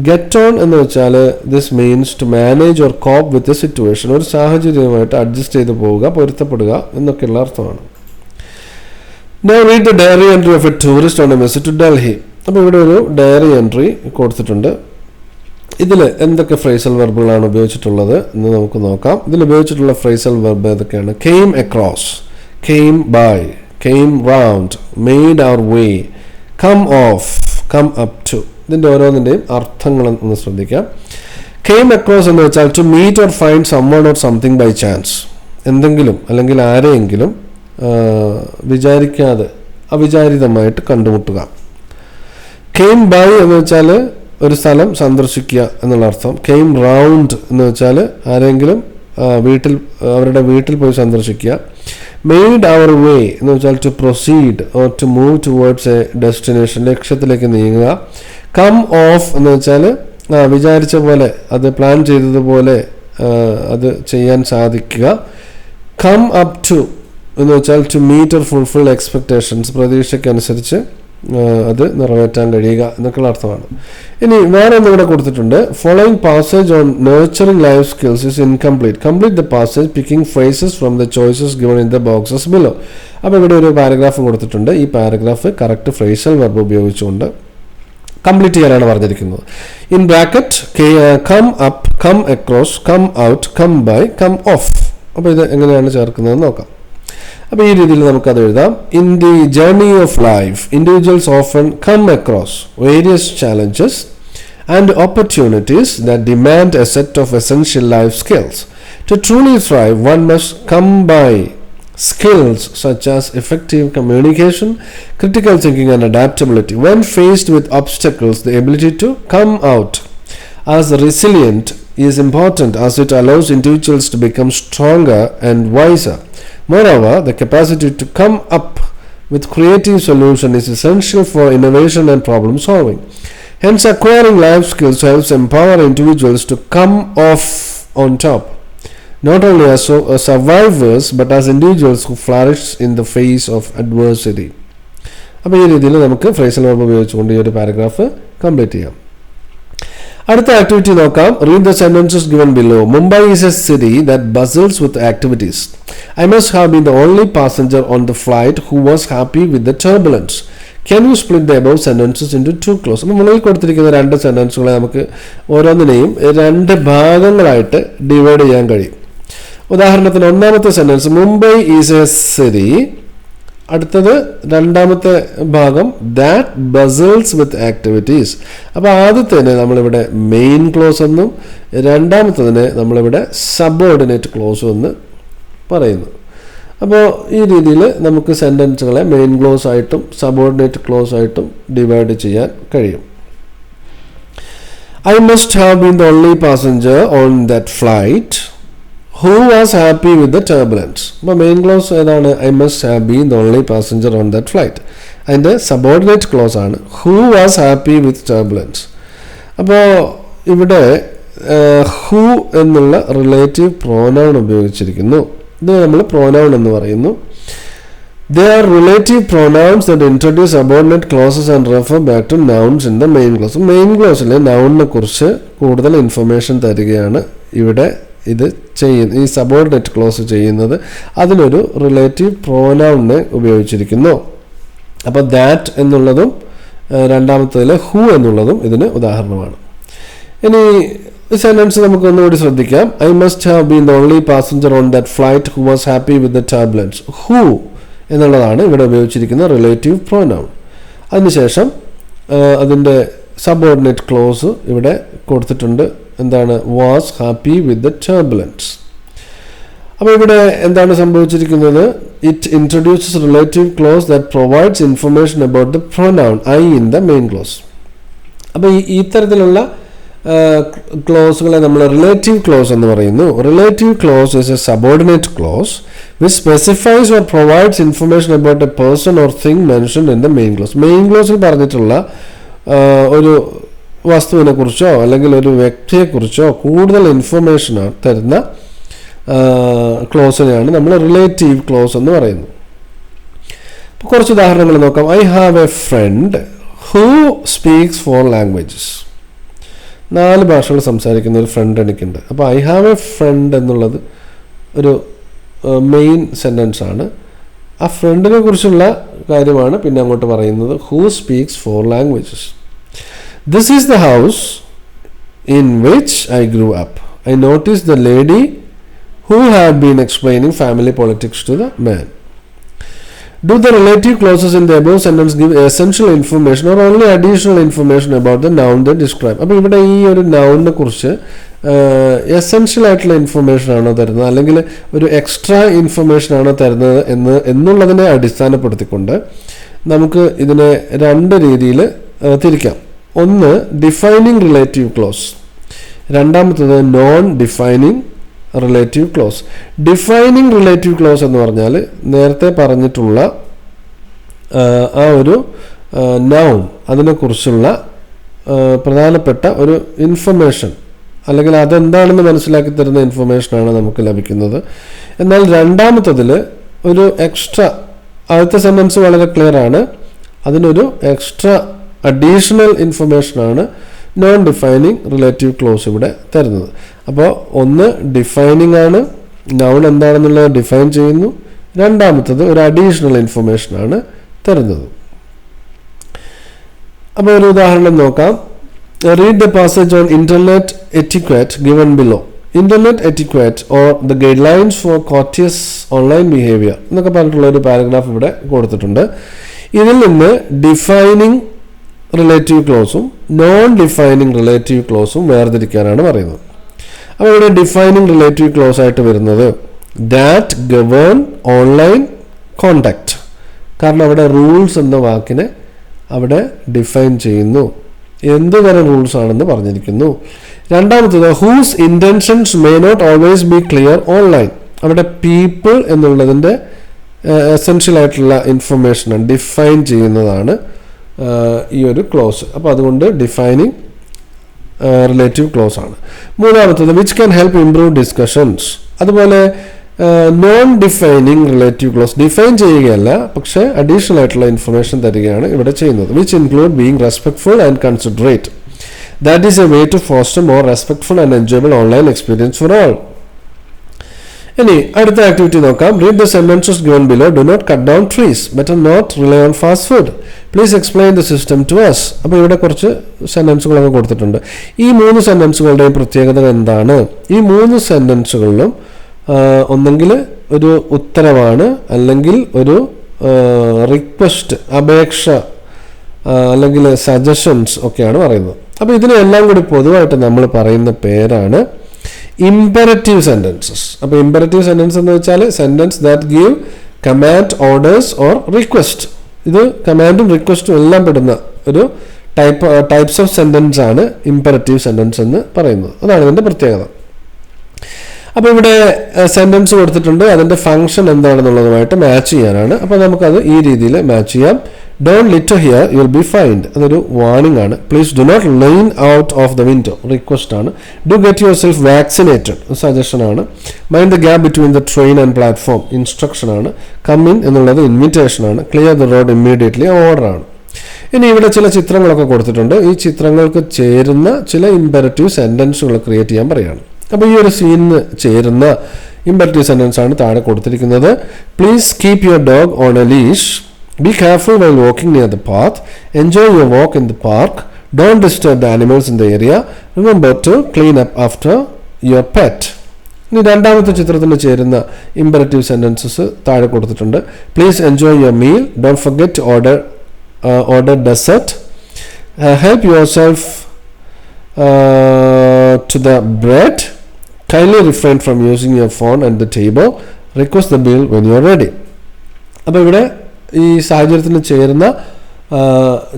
ഗെറ്റ് ഓൺ എന്ന് വെച്ചാൽ this means to manage or cope with a situation. ഒരു സാഹചര്യവുമായിട്ട് അഡ്ജസ്റ്റ് ചെയ്ത് പോവുക, പൊരുത്തപ്പെടുക എന്നൊക്കെയുള്ള അർത്ഥമാണ്. Now read the diary entry of a tourist on a visit to Delhi. അപ്പോൾ ഇവിടെ ഒരു ഡയറി എൻട്രി കൊടുത്തിട്ടുണ്ട്. ഇതിൽ എന്തൊക്കെ ഫ്രേസൽ വെർബുകളാണ് ഉപയോഗിച്ചിട്ടുള്ളത് എന്ന് നമുക്ക് നോക്കാം. ഇതിൽ ഉപയോഗിച്ചിട്ടുള്ള ഫ്രേസൽ വെർബ് ഏതൊക്കെയാണ്? came across, came by, came round, made our way, come off, come up to. ഇതിൻ്റെ ഓരോന്നിൻ്റെയും അർത്ഥങ്ങൾ ഒന്ന് ശ്രദ്ധിക്കാം. came across എന്ന് വെച്ചാൽ to meet or find someone or something by chance. എന്തെങ്കിലും അല്ലെങ്കിൽ ആരെയെങ്കിലും വിചാരിക്കാതെ അവിചാരിതമായിട്ട് കണ്ടുമുട്ടുക. കെയിം ബൈ എന്ന് വെച്ചാൽ ഒരു സ്ഥലം സന്ദർശിക്കുക എന്നുള്ള അർത്ഥം. കെയിം റൗണ്ട് എന്ന് വെച്ചാൽ ആരെങ്കിലും അവരുടെ വീട്ടിൽ പോയി സന്ദർശിക്കുക. മെയ്ഡ് അവർ വേ എന്ന് വെച്ചാൽ to proceed or to move towards a destination, ലക്ഷ്യത്തിലേക്ക് നീങ്ങുക. കം ഓഫ് എന്ന് വെച്ചാൽ വിചാരിച്ച പോലെ, അത് പ്ലാൻ ചെയ്തതുപോലെ അത് ചെയ്യാൻ സാധിക്കുക. കം അപ്പ് ടു എന്ന് വെച്ചാൽ to meet or fulfil expectations, പ്രതീക്ഷയ്ക്കനുസരിച്ച് അത് നിറവേറ്റാൻ കഴിയുക എന്നൊക്കെയുള്ള അർത്ഥമാണ്. ഇനി വേറെ ഒന്നും ഇവിടെ കൊടുത്തിട്ടുണ്ട്. Following passage on nurturing life skills is incomplete. Complete the passage picking phrases from the choices given in the boxes below. അപ്പോൾ ഇവിടെ ഒരു പാരഗ്രാഫ് കൊടുത്തിട്ടുണ്ട്. ഈ പാരഗ്രാഫ് കറക്റ്റ് ഫ്രേസൽ വെർബ് ഉപയോഗിച്ചുകൊണ്ട് കംപ്ലീറ്റ് ചെയ്യാനാണ് പറഞ്ഞിരിക്കുന്നത്. In bracket come up, come across, come out, come by, come off. അപ്പോൾ ഇത് എങ്ങനെയാണ് ചേർക്കുന്നതെന്ന് നോക്കാം. അപ്പോൾ ഈ രീതിയിൽ നമുക്കത് എഴുതാം. In the journey of life individuals often come across various challenges and opportunities that demand a set of essential life skills. To truly thrive, one must come by skills such as effective communication, critical thinking and adaptability. When faced with obstacles, the ability to come out as resilient is important as it allows individuals to become stronger and wiser. Moreover, the capacity to come up with creative solution is essential for innovation and problem solving. Hence, acquiring life skills helps empower individuals to come off on top, not only as survivors but as individuals who flourish in the face of adversity. അപ്പോൾ ഈ രീതിയിൽ നമുക്ക് phrasal verb ഉപയോഗിച്ചുകൊണ്ട് ഈ ഒരു paragraph complete ചെയ്യാം. അടുത്ത activity നോക്കാം. Read the sentences given below. Mumbai is a city that bustles with activities. I must have been the only passenger on the flight who was happy with the turbulence. Can you split the above sentences into 2 clause. അപ്പോൾ മുകളിൽ കൊടുത്തിരിക്കുന്ന 2 സെന്റൻസുകളെ നമുക്ക് ഓരോന്നിനെയും 2 ഭാഗങ്ങളായിട്ട് divide ചെയ്യാൻ കഴിയും. ഉദാഹരണത്തിന് ഒന്നാമത്തെ sentence Mumbai is a city. അടുത്തത് രണ്ടാമത്തെ ഭാഗം ദാറ്റ് ബസിൽസ് വിത്ത് ആക്ടിവിറ്റീസ്. അപ്പോൾ ആദ്യത്തേനെ നമ്മളിവിടെ മെയിൻ ക്ലോസ് എന്നും രണ്ടാമത്തതിനെ നമ്മളിവിടെ സബോർഡിനേറ്റ് ക്ലോസ് എന്ന് പറയുന്നു. അപ്പോൾ ഈ രീതിയിൽ നമുക്ക് സെൻറ്റൻസുകളെ മെയിൻ ക്ലോസ് ആയിട്ടും സബോർഡിനേറ്റ് ക്ലോസ് ആയിട്ടും ഡിവൈഡ് ചെയ്യാൻ കഴിയും. I must have been the only passenger on that flight who was happy with the turbulence. അപ്പോൾ മെയിൻ ക്ലോസ് ഏതാണ്? I must have been the only passenger on that flight. അതിൻ്റെ subordinate close ആണ് who was happy with turbulence. അപ്പോൾ ഇവിടെ who എന്നുള്ള relative pronoun ഉപയോഗിച്ചിരിക്കുന്നു. ഇത് നമ്മൾ pronoun എന്ന് പറയുന്നു. They are relative pronouns that introduce subordinate clauses and refer back to nouns in the main clause. Main ക്ലോസിലെ നൗണിനെ കുറിച്ച് കൂടുതൽ ഇൻഫർമേഷൻ തരികയാണ് ഇവിടെ ഇത് ചെയ്യുന്നത്. ഈ സബോർഡിനേറ്റ് ക്ലോസ് ചെയ്യുന്നത് അതിനൊരു റിലേറ്റീവ് പ്രോനൗണിനെ ഉപയോഗിച്ചിരിക്കുന്നു. അപ്പോൾ ദാറ്റ് എന്നുള്ളതും രണ്ടാമത്തേതിലെ ഹു എന്നുള്ളതും ഇതിന് ഉദാഹരണമാണ്. ഇനി സെന്റൻസ് നമുക്ക് ഒന്നുകൂടി ശ്രദ്ധിക്കാം. I must have been the only passenger on that flight who was happy with the turbulence. Who എന്നുള്ളതാണ് ഇവിടെ ഉപയോഗിച്ചിരിക്കുന്ന റിലേറ്റീവ് പ്രോനൗൺ. അതിനുശേഷം അതിൻ്റെ സബോർഡിനേറ്റ് ക്ലോസ് ഇവിടെ കൊടുത്തിട്ടുണ്ട്. എന്താണ്? Was happy with the turbulence. അപ്പോൾ ഇവിടെ എന്താണ് സംഭവിച്ചിരിക്കുന്നത്? It introduces relative clause that provides information about the pronoun I in the main clause. അപ്പോൾ ഇത്തരത്തിലുള്ള ക്ലോസുകളെ നമ്മൾ റിലേറ്റീവ് ക്ലോസ് എന്ന് പറയുന്നു. Relative clause is a subordinate clause which specifies or provides information about a person or thing mentioned in the main clause. Main ക്ലോസിൽ പറഞ്ഞിട്ടുള്ള ഒരു വസ്തുവിനെ കുറിച്ചോ അല്ലെങ്കിൽ ഒരു വ്യക്തിയെക്കുറിച്ചോ കൂടുതൽ ഇൻഫർമേഷൻ തരുന്ന ക്ലോസിനെയാണ് നമ്മൾ റിലേറ്റീവ് ക്ലോസ് എന്ന് പറയുന്നത്. ഇപ്പോൾ കുറച്ച് ഉദാഹരണങ്ങൾ നോക്കാം. I have a friend who speaks 4 languages. 4 ഭാഷകൾ സംസാരിക്കുന്ന ഒരു ഫ്രണ്ട് എനിക്കുണ്ട്. അപ്പോൾ ഐ ഹാവ് എ ഫ്രണ്ട് എന്നുള്ളത് ഒരു മെയിൻ സെൻറ്റൻസ് ആണ്. ആ ഫ്രണ്ടിനെ കുറിച്ചുള്ള കാര്യമാണ് പിന്നെ അങ്ങോട്ട് പറയുന്നത്. Who speaks 4 languages. This is the house in which I grew up. I noticed the lady who had been explaining family politics to the man. Do the relative clauses in the above sentence give essential information or only additional information about the noun they describe? അപ്പോൾ ഇവിടെ ഈ ഒരു നൗണിനെ കുറിച്ച് essential ആയിട്ടുള്ള information ആണോ തരുന്നത് അല്ലെങ്കിൽ ഒരു എക്സ്ട്രാ ഇൻഫർമേഷൻ ആണോ തരുന്നത് എന്നുള്ളതിനെ അടിസ്ഥാനപ്പെടുത്തിക്കൊണ്ട് നമുക്ക് ഇതിനെ 2 രീതിയിൽ തിരിക്കാം. ഒന്ന് ഡിഫൈനിങ് റിലേറ്റീവ് ക്ലോസ്, രണ്ടാമത്തത് non defining relative close. Defining relative clause എന്ന് പറഞ്ഞാൽ നേരത്തെ പറഞ്ഞിട്ടുള്ള ആ ഒരു നൗൺ അതിനെക്കുറിച്ചുള്ള പ്രധാനപ്പെട്ട ഒരു ഇൻഫർമേഷൻ അല്ലെങ്കിൽ അതെന്താണെന്ന് മനസ്സിലാക്കി തരുന്ന ഇൻഫർമേഷനാണ് നമുക്ക് ലഭിക്കുന്നത്. എന്നാൽ രണ്ടാമത്തതിൽ ഒരു എക്സ്ട്രാ, ആദ്യത്തെ സെൻറ്റൻസ് വളരെ ക്ലിയർ ആണ്, അതിനൊരു എക്സ്ട്രാ അഡീഷണൽ ഇൻഫർമേഷനാണ് നോൺ ഡിഫൈനിങ് റിലേറ്റീവ് ക്ലോസ് ഇവിടെ തരുന്നത്. അപ്പോൾ ഒന്ന് ഡിഫൈനിങ് ആണ്, നൗൺ എന്താണെന്നുള്ളത് ഡിഫൈൻ ചെയ്യുന്നു. രണ്ടാമത്തത് ഒരു അഡീഷണൽ ഇൻഫർമേഷനാണ് തരുന്നത്. അപ്പോൾ ഒരു ഉദാഹരണം നോക്കാം. Read the passage on internet etiquette given below. Internet etiquette or the guidelines for courteous online behaviour എന്നൊക്കെ പറഞ്ഞിട്ടുള്ള ഒരു പാരഗ്രാഫ് ഇവിടെ കൊടുത്തിട്ടുണ്ട്. ഇതിൽ നിന്ന് ഡിഫൈനിങ് റിലേറ്റീവ് ക്ലോസും നോൺ ഡിഫൈനിങ് റിലേറ്റീവ് ക്ലോസും വേർതിരിക്കാനാണ് പറയുന്നത്. അപ്പോൾ ഇവിടെ ഡിഫൈനിങ് റിലേറ്റീവ് ക്ലോസ് ആയിട്ട് വരുന്നത് ദാറ്റ് ഗവേൺ ഓൺലൈൻ കോണ്ടാക്ട്. കാരണം അവിടെ റൂൾസ് എന്ന വാക്കിനെ അവിടെ ഡിഫൈൻ ചെയ്യുന്നു, എന്ത് തരം റൂൾസ് ആണെന്ന് പറഞ്ഞിരിക്കുന്നു. രണ്ടാമത്തത് whose intentions may not always be clear online. അവിടെ പീപ്പിൾ എന്നുള്ളതിൻ്റെ എസെൻഷ്യൽ ആയിട്ടുള്ള ഇൻഫർമേഷൻ ഡിഫൈൻ ചെയ്യുന്നതാണ് ഈ ഒരു ക്ലോസ്. അപ്പോൾ അതുകൊണ്ട് ഡിഫൈനിങ് റിലേറ്റീവ് ക്ലോസ് ആണ്. മൂന്നാമത്തത് which can help improve discussions. അതുപോലെ non defining relative clause define ചെയ്യുകയല്ല, പക്ഷേ അഡീഷണൽ ആയിട്ടുള്ള ഇൻഫർമേഷൻ തരികയാണ് ഇവിടെ ചെയ്യുന്നത്. Which include being respectful and considerate. That is a way to foster more respectful and enjoyable online experience for all. ഇനി അടുത്ത activity നോക്കാം. Read the sentences given below. Do not cut down trees. Better not rely on fast food. Please explain the system to us. അപ്പോൾ ഇവിടെ കുറച്ച് സെന്റൻസുകളൊക്കെ കൊടുത്തിട്ടുണ്ട്. ഈ 3 സെന്റൻസുകളുടെയും പ്രത്യേകത എന്താണ്? ഈ 3 സെന്റൻസുകളിലും ഒന്നെങ്കിൽ ഒരു ഉത്തരവാണ്, അല്ലെങ്കിൽ ഒരു റിക്വസ്റ്റ്, അപേക്ഷ, അല്ലെങ്കിൽ സജഷൻസ് ഒക്കെയാണ് പറയുന്നത്. അപ്പോൾ ഇതിനെല്ലാം കൂടി പൊതുവായിട്ട് നമ്മൾ പറയുന്ന പേരാണ് ഇമ്പരറ്റീവ് സെന്റൻസസ്. അപ്പോൾ ഇമ്പരറ്റീവ് സെന്റൻസ് എന്ന് വെച്ചാൽ sentence that give command, orders or request. ഇത് കമാൻഡും റിക്വസ്റ്റും എല്ലാം പെടുന്ന ഒരു ടൈപ്സ് ഓഫ് സെന്റൻസ് ആണ് ഇമ്പരറ്റീവ് സെന്റൻസ് എന്ന് പറയുന്നത്. അതാണ് ഇതിൻ്റെ പ്രത്യേകത. അപ്പോൾ ഇവിടെ സെന്റൻസ് കൊടുത്തിട്ടുണ്ട്, അതിൻ്റെ ഫംഗ്ഷൻ എന്താണെന്നുള്ളതുമായിട്ട് മാച്ച് ചെയ്യാനാണ്. അപ്പോൾ നമുക്കത് ഈ രീതിയിൽ മാച്ച് ചെയ്യാം. Don't litter here, you will be fined. അതൊരു വാർണിംഗ് ആണ്. Please do not lean out of the window, request ആണ്. Do get yourself vaccinated, suggestion ആണ്. Mind the gap between the train and platform, instruction ആണ്. Come in എന്നുള്ളത് invitation ആണ്. Clear the road immediately, order ആണ്. ഇനി ഇവിടെ ചില ചിത്രങ്ങളൊക്കെ കൊടുത്തിട്ടുണ്ട്. ഈ ചിത്രങ്ങൾക്ക് ചേരുന്ന ചില ഇമ്പരറ്റീവ് സെന്റൻസുകൾ ക്രിയേറ്റ് ചെയ്യാൻ പറയുകയാണ്. അപ്പോൾ ഈ ഒരു സീനിന് ചേരുന്ന ഇമ്പരറ്റീവ് സെന്റൻസ് ആണ് താഴെ കൊടുത്തിരിക്കുന്നത്. Please keep your dog on A leash. Be careful while walking near the path. Enjoy your walk in the park. Don't disturb the animals in the area. Remember to clean up after your pet. ഇനി രണ്ടാമത്തെ ചിത്രത്തിന് ചേരുന്ന imperative sentences താഴെ കൊടുത്തിട്ടുണ്ട്. Please enjoy your meal. Don't forget to order dessert. Help yourself to the bread. Kindly refrain from using your phone at the table. Request the bill when you are ready. അപ്പോൾ ഇവിടെ ഈ സാഹചര്യത്തിന് ചേരുന്ന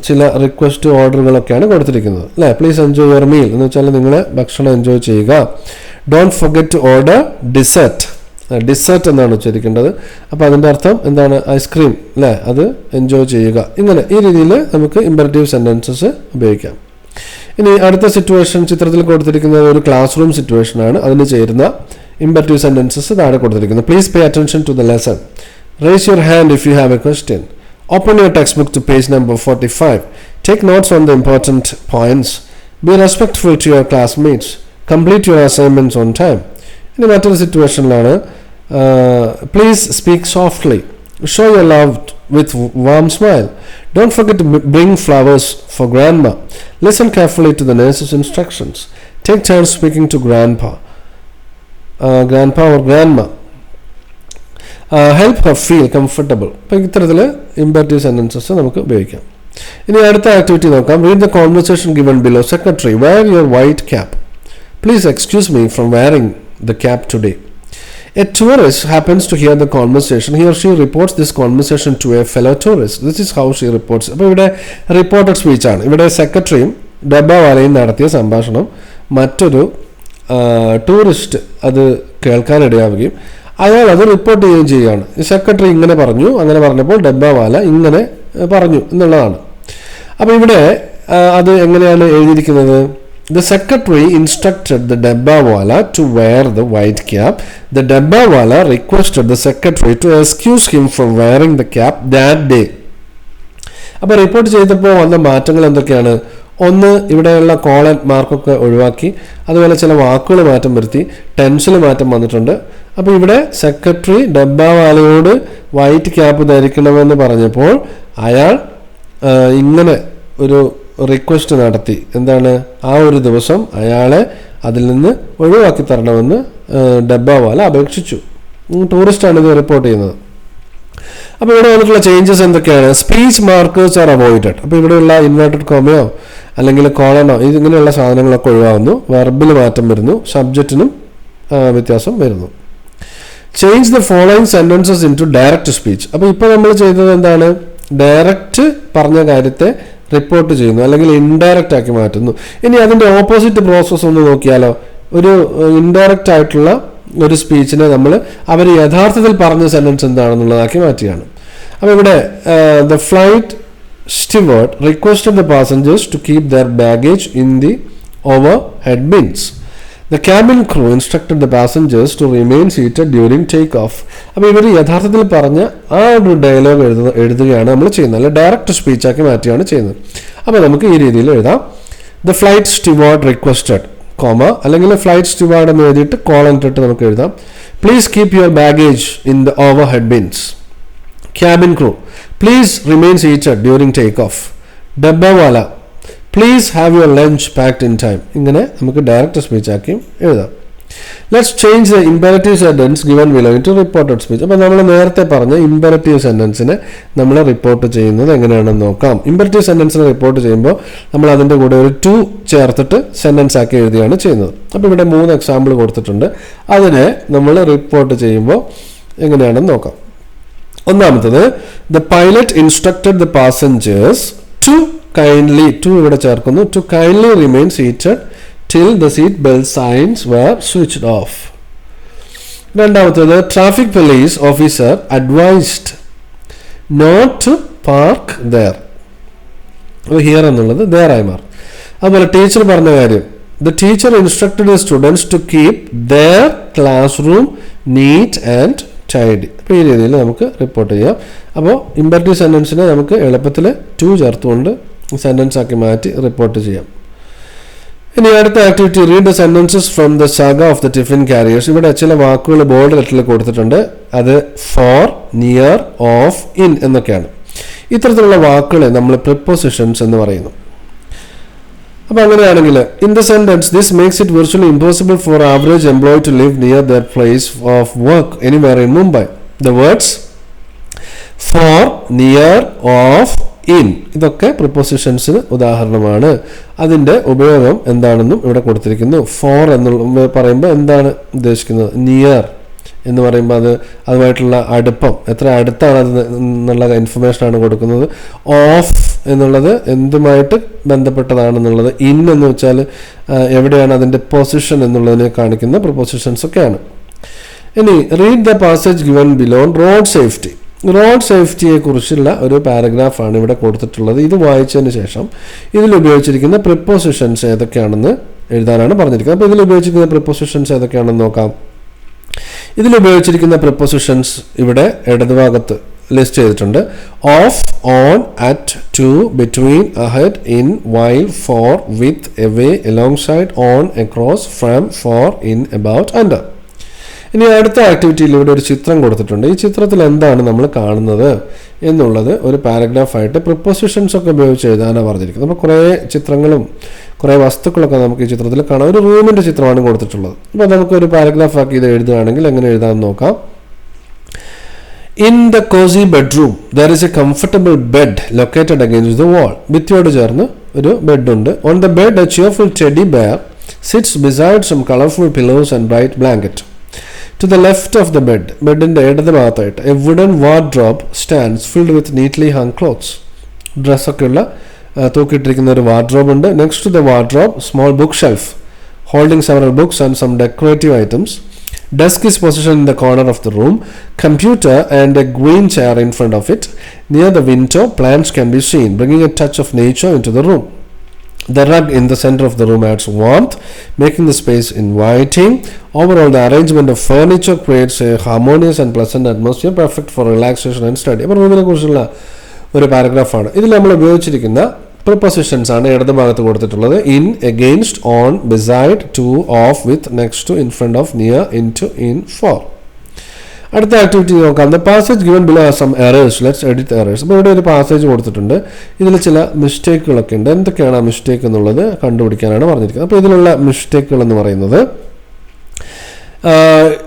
ചില request ഓർഡറുകളൊക്കെയാണ് കൊടുത്തിരിക്കുന്നത് അല്ലേ. Please enjoy your meal എന്ന് വെച്ചാൽ നിങ്ങൾ ഭക്ഷണം എൻജോയ് ചെയ്യുക. Don't forget to order dessert. Dessert എന്നാണ് ഉച്ചരിക്കേണ്ടത്. അപ്പോൾ അതിൻ്റെ അർത്ഥം എന്താണ്? ഐസ്ക്രീം അല്ലേ, അത് എൻജോയ് ചെയ്യുക. ഇങ്ങനെ ഈ രീതിയിൽ നമുക്ക് ഇമ്പരറ്റീവ് സെൻറ്റൻസസ് ഉപയോഗിക്കാം. ഇനി അടുത്ത സിറ്റുവേഷൻ ചിത്രത്തിൽ കൊടുത്തിരിക്കുന്നത് ഒരു ക്ലാസ് റൂം സിറ്റുവേഷൻ ആണ്. അതിന് ചേരുന്ന ഇമ്പരറ്റീവ് സെൻറ്റൻസസ് താഴെ കൊടുത്തിരിക്കുന്നത്. Please pay attention to the lesson. Raise your hand if you have a question. Open your textbook to page number 45. Take notes on the important points. Be respectful to your classmates. Complete your assignments on time. In another situation, please speak softly. Show your love with warm smile. Don't forget to bring flowers for grandma. Listen carefully to the nurse's instructions. Take turns speaking to grandpa or grandma. Help Har feel comfortable. അപ്പോൾ ഇത്തരത്തിൽ imperative sentences നമുക്ക് ഉപയോഗിക്കാം. ഇനി അടുത്ത activity നോക്കാം. Read the conversation given below. Secretary, wear your white cap. Please excuse me from wearing the cap today. A tourist happens to hear the conversation. He or she reports this conversation to a fellow tourist. This is how she reports. അപ്പോൾ ഇവിടെ reported സ്പീച്ചാണ്. ഇവിടെ സെക്രട്ടറിയും ഡബ്ബാവാലയും നടത്തിയ സംഭാഷണം മറ്റൊരു tourist അത് കേൾക്കാനിടയാവുകയും അയാൾ അത് റിപ്പോർട്ട് ചെയ്യുകയാണ്. സെക്രട്ടറി ഇങ്ങനെ പറഞ്ഞു, അങ്ങനെ പറഞ്ഞപ്പോൾ ഡബ്ബാവാല ഇങ്ങനെ പറഞ്ഞു എന്നുള്ളതാണ്. അപ്പോൾ ഇവിടെ അത് എങ്ങനെയാണ് എഴുതിയിരിക്കുന്നത്? The secretary instructed the Dabbawala to wear the white cap. The Dabbawala requested the secretary to excuse him from wearing the cap that day. അപ്പോൾ റിപ്പോർട്ട് ചെയ്തപ്പോൾ വന്ന മാറ്റങ്ങൾ എന്തൊക്കെയാണ്? ഒന്ന്, ഇവിടെയുള്ള കോളൻ മാർക്കൊക്കെ ഒഴിവാക്കി, അതുപോലെ ചില വാക്കുകൾ മാറ്റം വരുത്തി, ടെൻസിൽ മാറ്റം വന്നിട്ടുണ്ട്. അപ്പോൾ ഇവിടെ സെക്രട്ടറി ഡബ്ബാവാലയോട് വൈറ്റ് ക്യാപ്പ് ധരിക്കണമെന്ന് പറഞ്ഞപ്പോൾ അയാൾ ഇങ്ങനെ ഒരു റിക്വസ്റ്റ് നടത്തി. എന്താണ്? ആ ഒരു ദിവസം അയാളെ അതിൽ നിന്ന് ഒഴിവാക്കി തരണമെന്ന് ഡബ്ബാവാല അപേക്ഷിച്ചു. ടൂറിസ്റ്റാണ് ഇത് റിപ്പോർട്ട് ചെയ്യുന്നത്. അപ്പോൾ ഇവിടെ വന്നിട്ടുള്ള ചേഞ്ചസ് എന്തൊക്കെയാണ്? Speech markers are avoided. അപ്പോൾ ഇവിടെയുള്ള ഇൻവേർട്ടഡ് കോമയോ അല്ലെങ്കിൽ കോളനോ ഇതിങ്ങനെയുള്ള സാധനങ്ങളൊക്കെ ഒഴിവാകുന്നു. വെർബിൽ മാറ്റം വരുന്നു, സബ്ജക്റ്റിനും വ്യത്യാസം വരുന്നു. Change the following sentences into direct speech. അപ്പോൾ ഇപ്പോൾ നമ്മൾ ചെയ്തത് എന്താണ്? ഡയറക്റ്റ് പറഞ്ഞ കാര്യത്തെ റിപ്പോർട്ട് ചെയ്യുന്നു, അല്ലെങ്കിൽ ഇൻഡയറക്റ്റ് ആക്കി മാറ്റുന്നു. ഇനി അതിൻ്റെ ഓപ്പോസിറ്റ് പ്രോസസ്സ് ഒന്ന് നോക്കിയാലോ. ഒരു ഇൻഡയറക്റ്റ് ആയിട്ടുള്ള ഒരു സ്പീച്ചിനെ നമ്മൾ അവർ യഥാർത്ഥത്തിൽ പറഞ്ഞ സെൻറ്റൻസ് എന്താണെന്നുള്ളതാക്കി മാറ്റുകയാണ്. അപ്പോൾ ഇവിടെ the flight steward requested the passengers to keep their baggage in the overhead bins. The cabin crew instructed the passengers to remain seated during take-off. അപ്പോൾ ഇവർ യഥാർത്ഥത്തിൽ പറഞ്ഞ ആ ഒരു ഡയലോഗ് എഴുതുകയാണ് നമ്മൾ ചെയ്യുന്നത്, അല്ലെ ഡയറക്റ്റ് സ്പീച്ചാക്കി മാറ്റുകയാണ് ചെയ്യുന്നത്. അപ്പോൾ നമുക്ക് ഈ രീതിയിൽ എഴുതാം. The flight steward requested comma അല്ലെങ്കിൽ ഫ്ലൈറ്റ് സ്റ്റുവാർഡ് എന്ന് എഴുതിയിട്ട് കോളൻ ഇട്ടിട്ട് നമുക്ക് എഴുതാം. Please keep your baggage in the overhead bins. Cabin crew please remain seated during take off. Dabbawala please have your lunch packed in time. ഇങ്ങനെ നമുക്ക് direct speech ആക്കിയും എഴുതാം. Let's change the imperative sentence given below to reported speech. അപ്പോൾ നമ്മൾ നേരത്തെ പറഞ്ഞ imperative സെന്റൻസിനെ നമ്മൾ report ചെയ്യുന്നത് എങ്ങനെയാണെന്ന് നോക്കാം. ഇമ്പറേറ്റീവ് സെന്റൻസിനെ റിപ്പോർട്ട് ചെയ്യുമ്പോൾ നമ്മൾ അതിൻ്റെ കൂടെ ഒരു ടു ചേർത്തിട്ട് സെന്റൻസ് ആക്കി എഴുതുകയാണ് ചെയ്യുന്നത്. അപ്പോൾ ഇവിടെ 3 എക്സാമ്പിൾ കൊടുത്തിട്ടുണ്ട്. അതിനെ നമ്മൾ റിപ്പോർട്ട് ചെയ്യുമ്പോൾ എങ്ങനെയാണെന്ന് നോക്കാം. ഒന്നാമത്തത്, the pilot instructed the passengers to kindly, to ഇവിടെ ചേർക്കുന്നു, to kindly remain seated till the seat belt signs were switched off. രണ്ടാമത്തേത്, traffic police officer advised not to park there. അപ്പോൾ ഹിയർ എന്നുള്ളത് there ആയി മാറും. അതുപോലെ ടീച്ചർ പറഞ്ഞ കാര്യം, the teacher instructed the students to keep their classroom neat and tidy. അപ്പോൾ ഈ രീതിയിൽ നമുക്ക് റിപ്പോർട്ട് ചെയ്യാം. അപ്പോൾ ഇമ്പറേറ്റീവ് സെൻറ്റൻസിനെ നമുക്ക് എളുപ്പത്തിൽ ടു ചേർത്തുകൊണ്ട് സെൻറ്റൻസ് ആക്കി മാറ്റി റിപ്പോർട്ട് ചെയ്യാം. ഇനി അടുത്ത activity, read the sentences from the saga of the tiffin carriers. ഇവിടെ ചില വാക്കുകൾ ബോൾഡ് ലെറ്ററിൽ കൊടുത്തിട്ടുണ്ട്. അത് ഫോർ, നിയർ, ഓഫ്, ഇൻ എന്നൊക്കെയാണ്. ഇത്തരത്തിലുള്ള വാക്കുകളെ നമ്മൾ പ്രിപ്പോസിഷൻസ് എന്ന് പറയുന്നു. അപ്പോൾ അങ്ങനെയാണെങ്കിൽ in the sentence this makes it virtually impossible for average employee to live near their place of work anywhere in Mumbai. The words for, near, of, in ഇതൊക്കെ പ്രിപ്പോസിഷൻസിന് ഉദാഹരണമാണ്. അതിൻ്റെ ഉപയോഗം എന്താണെന്നും ഇവിടെ കൊടുത്തിരിക്കുന്നു. ഫോർ എന്നുള്ള പറയുമ്പോൾ എന്താണ് ഉദ്ദേശിക്കുന്നത്? നിയർ എന്ന് പറയുമ്പോൾ അതുമായിട്ടുള്ള അടുപ്പം, എത്ര അടുത്താണ് അത് എന്നുള്ള ഇൻഫർമേഷനാണ് കൊടുക്കുന്നത്. ഓഫ് എന്നുള്ളത് എന്തുമായിട്ട് ബന്ധപ്പെട്ടതാണെന്നുള്ളത്. ഇൻ എന്ന് വെച്ചാൽ എവിടെയാണ് അതിൻ്റെ പൊസിഷൻ എന്നുള്ളതിനെ കാണിക്കുന്ന പ്രിപ്പോസിഷൻസ് ഒക്കെയാണ്. ഇനി read the passage given below road safety. Road സേഫ്റ്റിയെ കുറിച്ചുള്ള ഒരു പാരഗ്രാഫാണ് ഇവിടെ കൊടുത്തിട്ടുള്ളത്. ഇത് വായിച്ചതിന് ശേഷം ഇതിൽ ഉപയോഗിച്ചിരിക്കുന്ന പ്രിപ്പോസിഷൻസ് ഏതൊക്കെയാണെന്ന് എഴുതാനാണ് പറഞ്ഞിരിക്കുന്നത്. അപ്പോൾ ഇതിൽ ഉപയോഗിച്ചിരിക്കുന്ന പ്രിപ്പോസിഷൻസ് ഏതൊക്കെയാണെന്ന് നോക്കാം. ഇതിൽ ഉപയോഗിച്ചിരിക്കുന്ന പ്രിപ്പോസിഷൻസ് ഇവിടെ ഇടതുഭാഗത്ത് ലിസ്റ്റ് ചെയ്തിട്ടുണ്ട്. Of, on, at, to, between, ahead, in, while, for, with, away, alongside, on, across, from, for, in, about, under. ഇനി അടുത്ത ആക്ടിവിറ്റിയിൽ ഇവിടെ ഒരു ചിത്രം കൊടുത്തിട്ടുണ്ട്. ഈ ചിത്രത്തിൽ എന്താണ് നമ്മൾ കാണുന്നത് എന്നുള്ളത് ഒരു പാരഗ്രാഫായിട്ട് പ്രിപ്പോസിഷൻസ് ഒക്കെ ഉപയോഗിച്ച് എഴുതാനാണ് പറഞ്ഞിരിക്കുന്നത്. അപ്പോൾ കുറേ ചിത്രങ്ങളും കുറേ വസ്തുക്കളൊക്കെ നമുക്ക് ഈ ചിത്രത്തിൽ കാണാം. ഒരു റൂമിൻ്റെ ചിത്രമാണ് കൊടുത്തിട്ടുള്ളത്. അപ്പോൾ നമുക്കൊരു പാരഗ്രാഫാക്കി ഇത് എഴുതുകയാണെങ്കിൽ എങ്ങനെ എഴുതാമെന്ന് നോക്കാം. In the cosy bedroom there is a comfortable bed located against the wall. ഭിത്തിയോട് ചേർന്ന് ഒരു ബെഡുണ്ട്. On the bed a cheerful teddy bear sits beside some colorful pillows and bright blanket. To the left of the bed, ബെഡിൻ്റെ ഇടത് ഭാഗത്തായിട്ട് a wooden wardrobe stands filled with neatly hung clothes. ഡ്രസ്സൊക്കെയുള്ള തൂക്കിയിട്ടിരിക്കുന്ന ഒരു wardrobe ഉണ്ട്. Next to the wardrobe small bookshelf holding several books and some decorative items. Desk is positioned in the corner of the room. Computer and a green chair in front of it. Near the window, plants can be seen, bringing a touch of nature into the room. The rug in the center of the room adds warmth, making the space inviting. Overall, the arrangement of furniture creates a harmonious and pleasant atmosphere, perfect for relaxation and study. അപ്പോൾ റൂമിനെ കുറിച്ചുള്ള ഒരു പാരഗ്രാഫാണ്. ഇതിൽ നമ്മൾ ഉപയോഗിച്ചിരിക്കുന്ന prepositions ആണ് ഇടത് ഭാഗത്ത് കൊടുത്തിട്ടുള്ളത്. In, against, on, beside, to, of, with, next to, in front of, near, into, in, for. അടുത്ത ആക്ടിവിറ്റി നോക്കാം. The passage given below some errors. Let's edit errors. അപ്പോൾ ഇവിടെ ഒരു പാസേജ് കൊടുത്തിട്ടുണ്ട്. ഇതിൽ ചില മിസ്റ്റേക്കുകളൊക്കെ ഉണ്ട്. എന്തൊക്കെയാണ് ആ മിസ്റ്റേക്ക് എന്നുള്ളത് കണ്ടുപിടിക്കാനാണ് പറഞ്ഞിരിക്കുന്നത്. അപ്പോൾ ഇതിലുള്ള മിസ്റ്റേക്കുകൾ എന്ന് പറയുന്നത്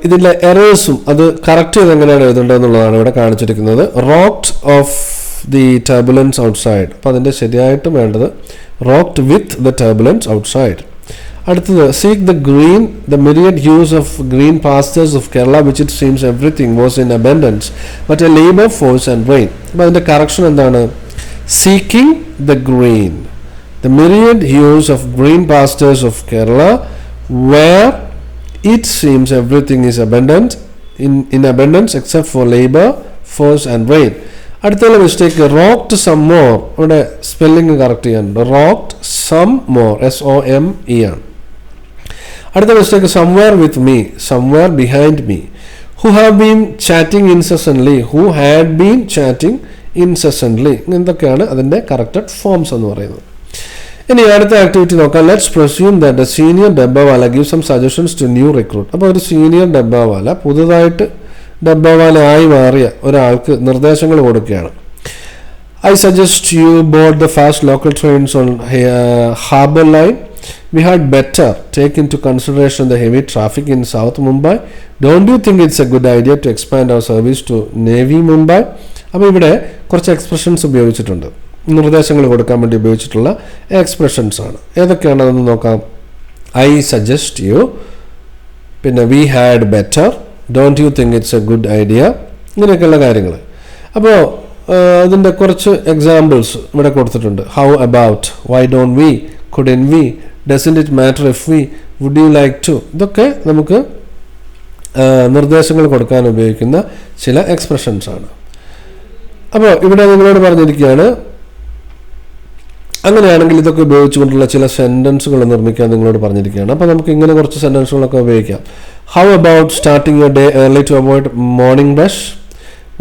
ഇതിലെ എറേഴ്സും അത് കറക്റ്റ് ചെയ്ത് എങ്ങനെയാണ് എഴുതേണ്ടത് എന്നുള്ളതാണ് ഇവിടെ കാണിച്ചിരിക്കുന്നത്. Rocked off the turbulence outside. അപ്പോൾ അതിൻ്റെ ശരിയായിട്ടും വേണ്ടത് rocked with the turbulence outside. അടുത്തത് seek the green the myriad hues of green pastures of Kerala which it seems everything was in abundance but a labour force and rain. അപ്പോൾ അതിൻ്റെ correction എന്താണ്? Seeking the green the myriad hues of green pastures of Kerala where it seems everything is abundant in abundance except for labour force and rain. അടുത്തുള്ള mistake rocked some more. ഇവിടെ spelling correct ചെയ്യാനുണ്ട്. Rocked some more, SOME ആണ്. അടുത്ത mistake somewhere with me, somewhere behind me. Who have been chatting incessantly, who had been chatting incessantly. ഇതൊക്കെയാണ് അതിൻ്റെ corrected forms എന്ന് പറയുന്നത്. ഇനി അടുത്ത ആക്ടിവിറ്റി നോക്കാം. Let's presume that a senior dabbawala give some suggestions to new recruit. അപ്പോൾ ഒരു senior dabbawala പുതുതായിട്ട് ഡബ്ബാവാല ആയി മാറിയ ഒരാൾക്ക് നിർദ്ദേശങ്ങൾ കൊടുക്കുകയാണ്. I suggest you board the fast local trains on Harbour Line. We had better take into consideration the heavy traffic in South Mumbai. Don't you think it's a good idea to expand our service to Navy Mumbai? അപ്പോൾ ഇവിടെ കുറച്ച് expressions ഉപയോഗിച്ചിട്ടുണ്ട്. നിർദ്ദേശങ്ങൾ കൊടുക്കാൻ വേണ്ടി ഉപയോഗിച്ചിട്ടുള്ള expressions ആണ്. ഏതൊക്കെയാണെന്ന് നോക്കാം. ഐ സജസ്റ്റ് യു, പിന്നെ we had better, don't you think it's a good idea, ഇങ്ങനെയൊക്കെയുള്ള കാര്യങ്ങൾ. അപ്പോൾ അതിൻ്റെ കുറച്ച് എക്സാമ്പിൾസ് ഇവിടെ കൊടുത്തിട്ടുണ്ട്. How about, why don't we, couldn't we, doesn't it matter if we, would you like to, ഇതൊക്കെ നമുക്ക് നിർദ്ദേശങ്ങൾ കൊടുക്കാൻ ഉപയോഗിക്കുന്ന ചില എക്സ്പ്രഷൻസ് ആണ്. അപ്പോൾ ഇവിടെ നിങ്ങളോട് പറഞ്ഞിരിക്കുകയാണ്, അങ്ങനെയാണെങ്കിൽ ഇതൊക്കെ ഉപയോഗിച്ചുകൊണ്ടുള്ള ചില സെൻറ്റൻസുകൾ നിർമ്മിക്കാൻ നിങ്ങളോട് പറഞ്ഞിരിക്കുകയാണ്. അപ്പോൾ നമുക്ക് ഇങ്ങനെ കുറച്ച് സെൻറ്റൻസുകളൊക്കെ ഉപയോഗിക്കാം. How about starting your day early to avoid morning rush?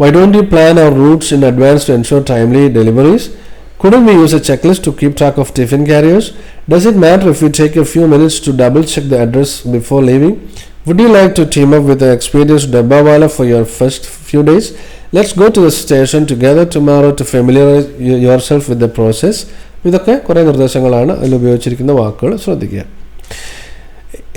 Why don't you plan our routes in advance to ensure timely deliveries? Couldn't we use a checklist to keep track of tiffin carriers? Does it matter if we take a few minutes to double check the address before leaving? Would you like to team up with an experienced dabbawala for your first few days? Let's go to the station together tomorrow to familiarize yourself with the process. ഇതൊക്കെ കുറേ നിർദ്ദേശങ്ങളാണ് അതിൽ ഉപയോഗിച്ചിരിക്കുന്ന വാക്കുകൾ ശ്രദ്ധിക്കുക.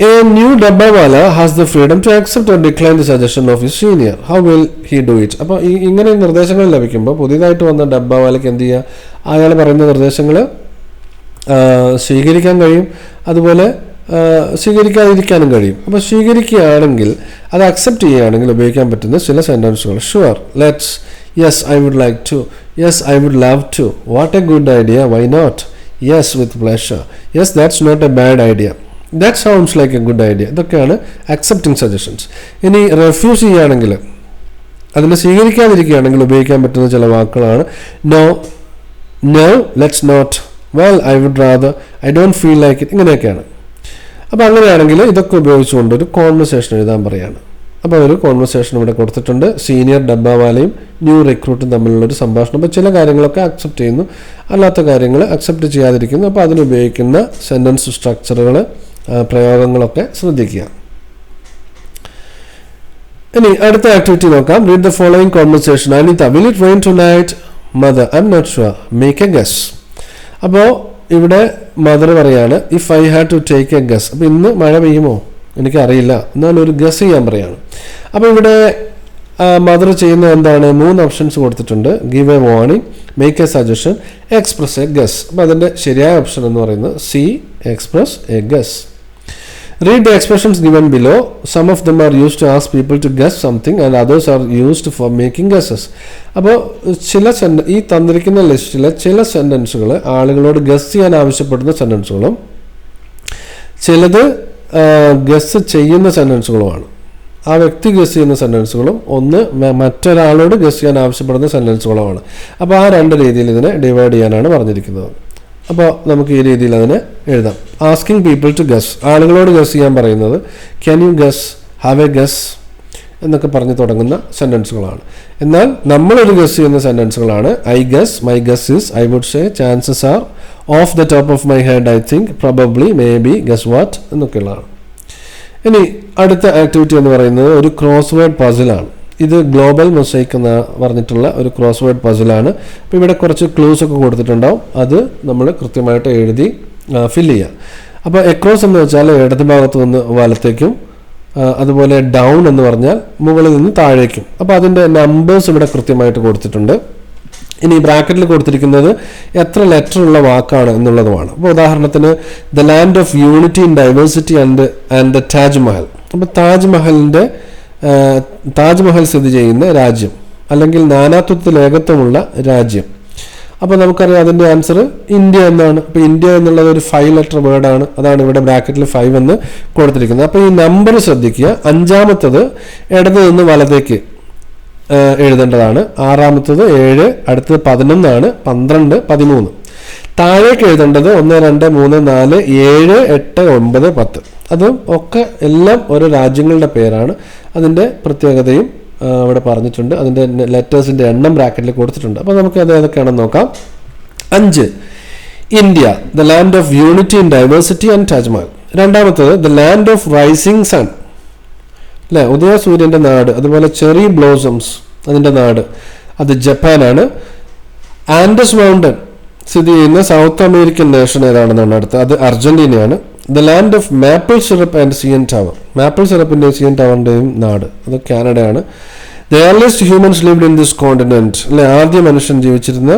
A new dabbawala has the freedom to accept or decline the suggestion of his senior. How will he do it? അപ്പോൾ ഇങ്ങനെ നിർദ്ദേശങ്ങൾ ലഭിക്കുമ്പോൾ പുതിയതായിട്ട് വന്ന ഡബ്ബാവാലയ്ക്ക് എന്ത് ചെയ്യുക? അയാൾ പറയുന്ന നിർദ്ദേശങ്ങൾ സ്വീകരിക്കാൻ കഴിയും, അതുപോലെ സ്വീകരിക്കാതിരിക്കാനും കഴിയും. അപ്പോൾ സ്വീകരിക്കുകയാണെങ്കിൽ, അത് അക്സെപ്റ്റ് ചെയ്യുകയാണെങ്കിൽ ഉപയോഗിക്കാൻ പറ്റുന്ന ചില സെൻറ്റൻസുകൾ. Sure, let's, yes I would like to, yes I would love to, what a good idea, why not, yes with pleasure, yes that's not a bad idea, that sounds like a good idea. ഇതൊക്കെയാണ് accepting suggestions. ഇനി refuse ചെയ്യുകയാണെങ്കിൽ, അതിനെ സ്വീകരിക്കാതിരിക്കുകയാണെങ്കിൽ ഉപയോഗിക്കാൻ പറ്റുന്ന ചില വാക്കുകളാണ്. No, no, let's not, well I would rather, I don't feel like it, ഇങ്ങനെയൊക്കെയാണ്. അപ്പോൾ അങ്ങനെയാണെങ്കിൽ ഇതൊക്കെ ഉപയോഗിച്ചുകൊണ്ട് ഒരു കോൺവെർസേഷൻ എഴുതാൻ പറയുകയാണ്. അപ്പോൾ ഒരു കോൺവെർസേഷൻ ഇവിടെ കൊടുത്തിട്ടുണ്ട്. സീനിയർ ഡബ്ബാവാലയും ന്യൂ റിക്രൂട്ടും തമ്മിലുള്ളൊരു സംഭാഷണം. അപ്പോൾ ചില കാര്യങ്ങളൊക്കെ അക്സെപ്റ്റ് ചെയ്യുന്നു, അല്ലാത്ത കാര്യങ്ങൾ അക്സെപ്റ്റ് ചെയ്യാതിരിക്കുന്നു. അപ്പോൾ അതിനുപയോഗിക്കുന്ന സെൻറ്റൻസ് സ്ട്രക്ചറുകൾ, പ്രയോഗങ്ങളൊക്കെ ശ്രദ്ധിക്കുക. ഇനി അടുത്ത ആക്ടിവിറ്റി നോക്കാം. Read the following conversation. Anita, will it rain tonight? Mother, I'm not sure, make a guess. അപ്പോൾ ഇവിടെ മദർ പറയാണ്, if I had to take a guess, അപ്പോൾ ഇന്ന് മഴ പെയ്യുമോ എനിക്കറിയില്ല, എന്നാൽ ഒരു ഗസ് ചെയ്യാൻ പറയാണ്. അപ്പോൾ ഇവിടെ മദർ ചെയ്യുന്നത് എന്താണ്? 3 ഓപ്ഷൻസ് കൊടുത്തിട്ടുണ്ട്. Give A warning, make A suggestion, express A guess. അപ്പോൾ അതിൻ്റെ ശരിയായ ഓപ്ഷൻ എന്ന് പറയുന്നത് C, express A guess. Read the expressions given below. Some of them are used to ask people to guess something and others are used for making guesses. അപ്പോൾ ഈ തന്നിരിക്കുന്ന ലിസ്റ്റിലെ ചില സെൻറ്റൻസുകൾ ആളുകളോട് ഗസ് ചെയ്യാൻ ആവശ്യപ്പെടുന്ന സെൻറ്റൻസുകളും ചിലത് ഗസ് ചെയ്യുന്ന സെൻറ്റൻസുകളുമാണ്. ആ വ്യക്തി ഗസ് ചെയ്യുന്ന സെൻറ്റൻസുകളും ഒന്ന് മറ്റൊരാളോട് ഗസ് ചെയ്യാൻ ആവശ്യപ്പെടുന്ന സെൻറ്റൻസുകളുമാണ്. അപ്പോൾ ആ 2 രീതിയിൽ ഇതിനെ ഡിവൈഡ് ചെയ്യാനാണ് പറഞ്ഞിരിക്കുന്നത്. അപ്പോൾ നമുക്ക് ഈ രീതിയിൽ അതിനെ എഴുതാം. ആസ്കിങ് പീപ്പിൾ ടു ഗസ്, ആളുകളോട് ഗസ് ചെയ്യാൻ പറയുന്നത് can you guess, have a guess എന്നൊക്കെ പറഞ്ഞ് തുടങ്ങുന്ന സെൻറ്റൻസുകളാണ്. എന്നാൽ നമ്മളൊരു ഗസ് ചെയ്യുന്ന സെൻറ്റൻസുകളാണ് I guess, my guess is, I would say, chances are, off the top of my head I think, probably, maybe, guess what എന്നൊക്കെയുള്ളതാണ്. ഇനി അടുത്ത ആക്ടിവിറ്റി എന്ന് പറയുന്നത് ഒരു ക്രോസ് വേർഡ് പസിലാണ്. ഇത് ഗ്ലോബൽ മൊസൈക്ക് എന്ന് പറഞ്ഞിട്ടുള്ള ഒരു ക്രോസ് വേർഡ് പസിലാണ്. അപ്പോൾ ഇവിടെ കുറച്ച് ക്ലൂസ് ഒക്കെ കൊടുത്തിട്ടുണ്ടാവും, അത് നമ്മൾ കൃത്യമായിട്ട് എഴുതി ഫില്ല് ചെയ്യുക. അപ്പോൾ എക്രോസ് എന്ന് വെച്ചാൽ ഇടത് ഭാഗത്ത് നിന്ന് വലത്തേക്കും, അതുപോലെ ഡൗൺ എന്ന് പറഞ്ഞാൽ മുകളിൽ നിന്ന് താഴേക്കും. അപ്പോൾ അതിൻ്റെ നമ്പേഴ്സ് ഇവിടെ കൃത്യമായിട്ട് കൊടുത്തിട്ടുണ്ട്. ഇനി ബ്രാക്കറ്റിൽ കൊടുത്തിരിക്കുന്നത് എത്ര ലെറ്റർ ഉള്ള വാക്കാണ് എന്നുള്ളതുമാണ്. അപ്പോൾ ഉദാഹരണത്തിന് the land of unity in diversity and the Taj Mahal. അപ്പോൾ താജ്മഹൽ സ്ഥിതി ചെയ്യുന്ന രാജ്യം, അല്ലെങ്കിൽ നാനാത്വത്തിൽ ഏകത്വമുള്ള രാജ്യം. അപ്പോൾ നമുക്കറിയാം അതിൻ്റെ ആൻസർ ഇന്ത്യ എന്നാണ്. അപ്പോൾ ഇന്ത്യ എന്നുള്ളത് ഒരു 5 ലെറ്റർ വേർഡാണ്. അതാണ് ഇവിടെ ബ്രാക്കറ്റിൽ 5 എന്ന് കൊടുത്തിരിക്കുന്നത്. അപ്പോൾ ഈ നമ്പർ ശ്രദ്ധിക്കുക. 5ാമത്തത് ഇടത് നിന്ന് വലത്തേക്ക് എഴുതേണ്ടതാണ്. 6ാമത്തത് 7, അടുത്തത് 11 ആണ്, 12, 13. താഴേക്ക് എഴുതേണ്ടത് 1, 2, 3, 4, 7, 8, 9, 10. അതും ഒക്കെ എല്ലാം ഓരോ രാജ്യങ്ങളുടെ പേരാണ്. അതിൻ്റെ പ്രത്യേകതയും ഇവിടെ പറഞ്ഞിട്ടുണ്ട്. അതിൻ്റെ ലെറ്റേഴ്സിൻ്റെ എണ്ണം ബ്രാക്കറ്റിൽ കൊടുത്തിട്ടുണ്ട്. അപ്പോൾ നമുക്ക് അത് ഏതൊക്കെയാണെന്ന് നോക്കാം. 5, India, the land of unity in diversity and Taj Mahal. രണ്ടാമത്തത് the land of rising sun, അല്ലേ, ഉദയസൂര്യൻ്റെ നാട്. അതുപോലെ ചെറി ബ്ലോസംസ്, അതിൻ്റെ നാട്, അത് ജപ്പാനാണ്. ആൻഡസ് മൗണ്ടൻ സ്ഥിതി ചെയ്യുന്ന സൗത്ത് അമേരിക്കൻ നേഷൻ ഏതാണെന്നാണ് അടുത്ത്, അത് അർജന്റീനയാണ്. The land of maple syrup and C N tower, maple സിറപ്പിൻ്റെയും സി എൻ ടവറിൻ്റെയും നാട്, അത് കാനഡയാണ്. The earliest humans lived in this continent, അല്ലെ, ആദ്യ മനുഷ്യൻ ജീവിച്ചിരുന്ന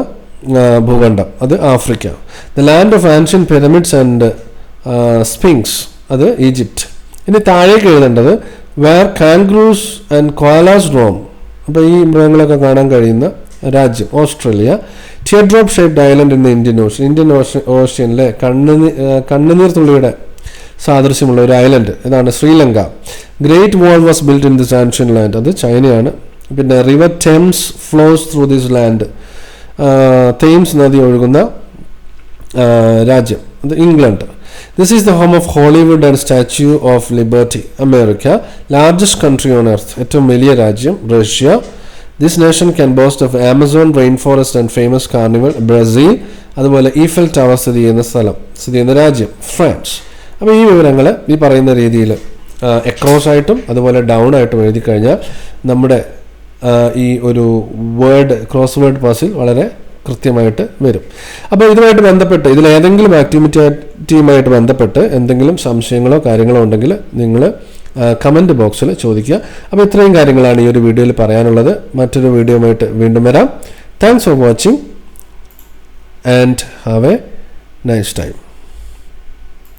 ഭൂഖണ്ഡം, അത് Africa. The land of ancient pyramids and sphinx, അത് ഈജിപ്റ്റ്. ഇനി താഴേക്ക് എഴുതേണ്ടത് where kangaroos and koalas roam, അപ്പോൾ ഈ മൃഗങ്ങളൊക്കെ കാണാൻ കഴിയുന്ന രാജ്യം Australia. Tear drop shaped island in Indian ocean, Indian ഓഷ്യനിലെ കണ്ണുനീർ തുള്ളിയുടെ സാദൃശ്യമുള്ള ഒരു ഐലൻഡ്, ഇതാണ് Sri Lanka. Great wall was built in this ancient land, അത് ചൈനയാണ്. പിന്നെ river Thames flows through this land, Thames നദി ഒഴുകുന്ന രാജ്യം, അത് England. This is the home of Hollywood and statue of liberty, America. Largest country on earth, ഏറ്റവും വലിയ രാജ്യം Russia. This nation can boast of Amazon rain forest and famous carnival, Brazil. അതുപോലെ Eiffel tower സ്ഥിതി ചെയ്യുന്ന രാജ്യം France. അപ്പോൾ ഈ വിവരങ്ങൾ ഈ പറയുന്ന രീതിയിൽ എക്രോസ് ആയിട്ടും അതുപോലെ ഡൗൺ ആയിട്ടും എഴുതി കഴിഞ്ഞാൽ നമ്മുടെ ഈ ഒരു ക്രോസ് വേർഡ് പസിൽ വളരെ കൃത്യമായിട്ട് വരും. അപ്പോൾ ഇതുമായിട്ട് ബന്ധപ്പെട്ട് ഇതിലേതെങ്കിലും ആക്ടിവിറ്റിയുമായിട്ട് ബന്ധപ്പെട്ട് എന്തെങ്കിലും സംശയങ്ങളോ കാര്യങ്ങളോ ഉണ്ടെങ്കിൽ നിങ്ങൾ കമൻറ്റ് ബോക്സിൽ ചോദിക്കുക. അപ്പോൾ ഇത്രയും കാര്യങ്ങളാണ് ഈ ഒരു വീഡിയോയിൽ പറയാനുള്ളത്. മറ്റൊരു വീഡിയോയുമായിട്ട് വീണ്ടും വരാം. Thanks for watching and have A nice time.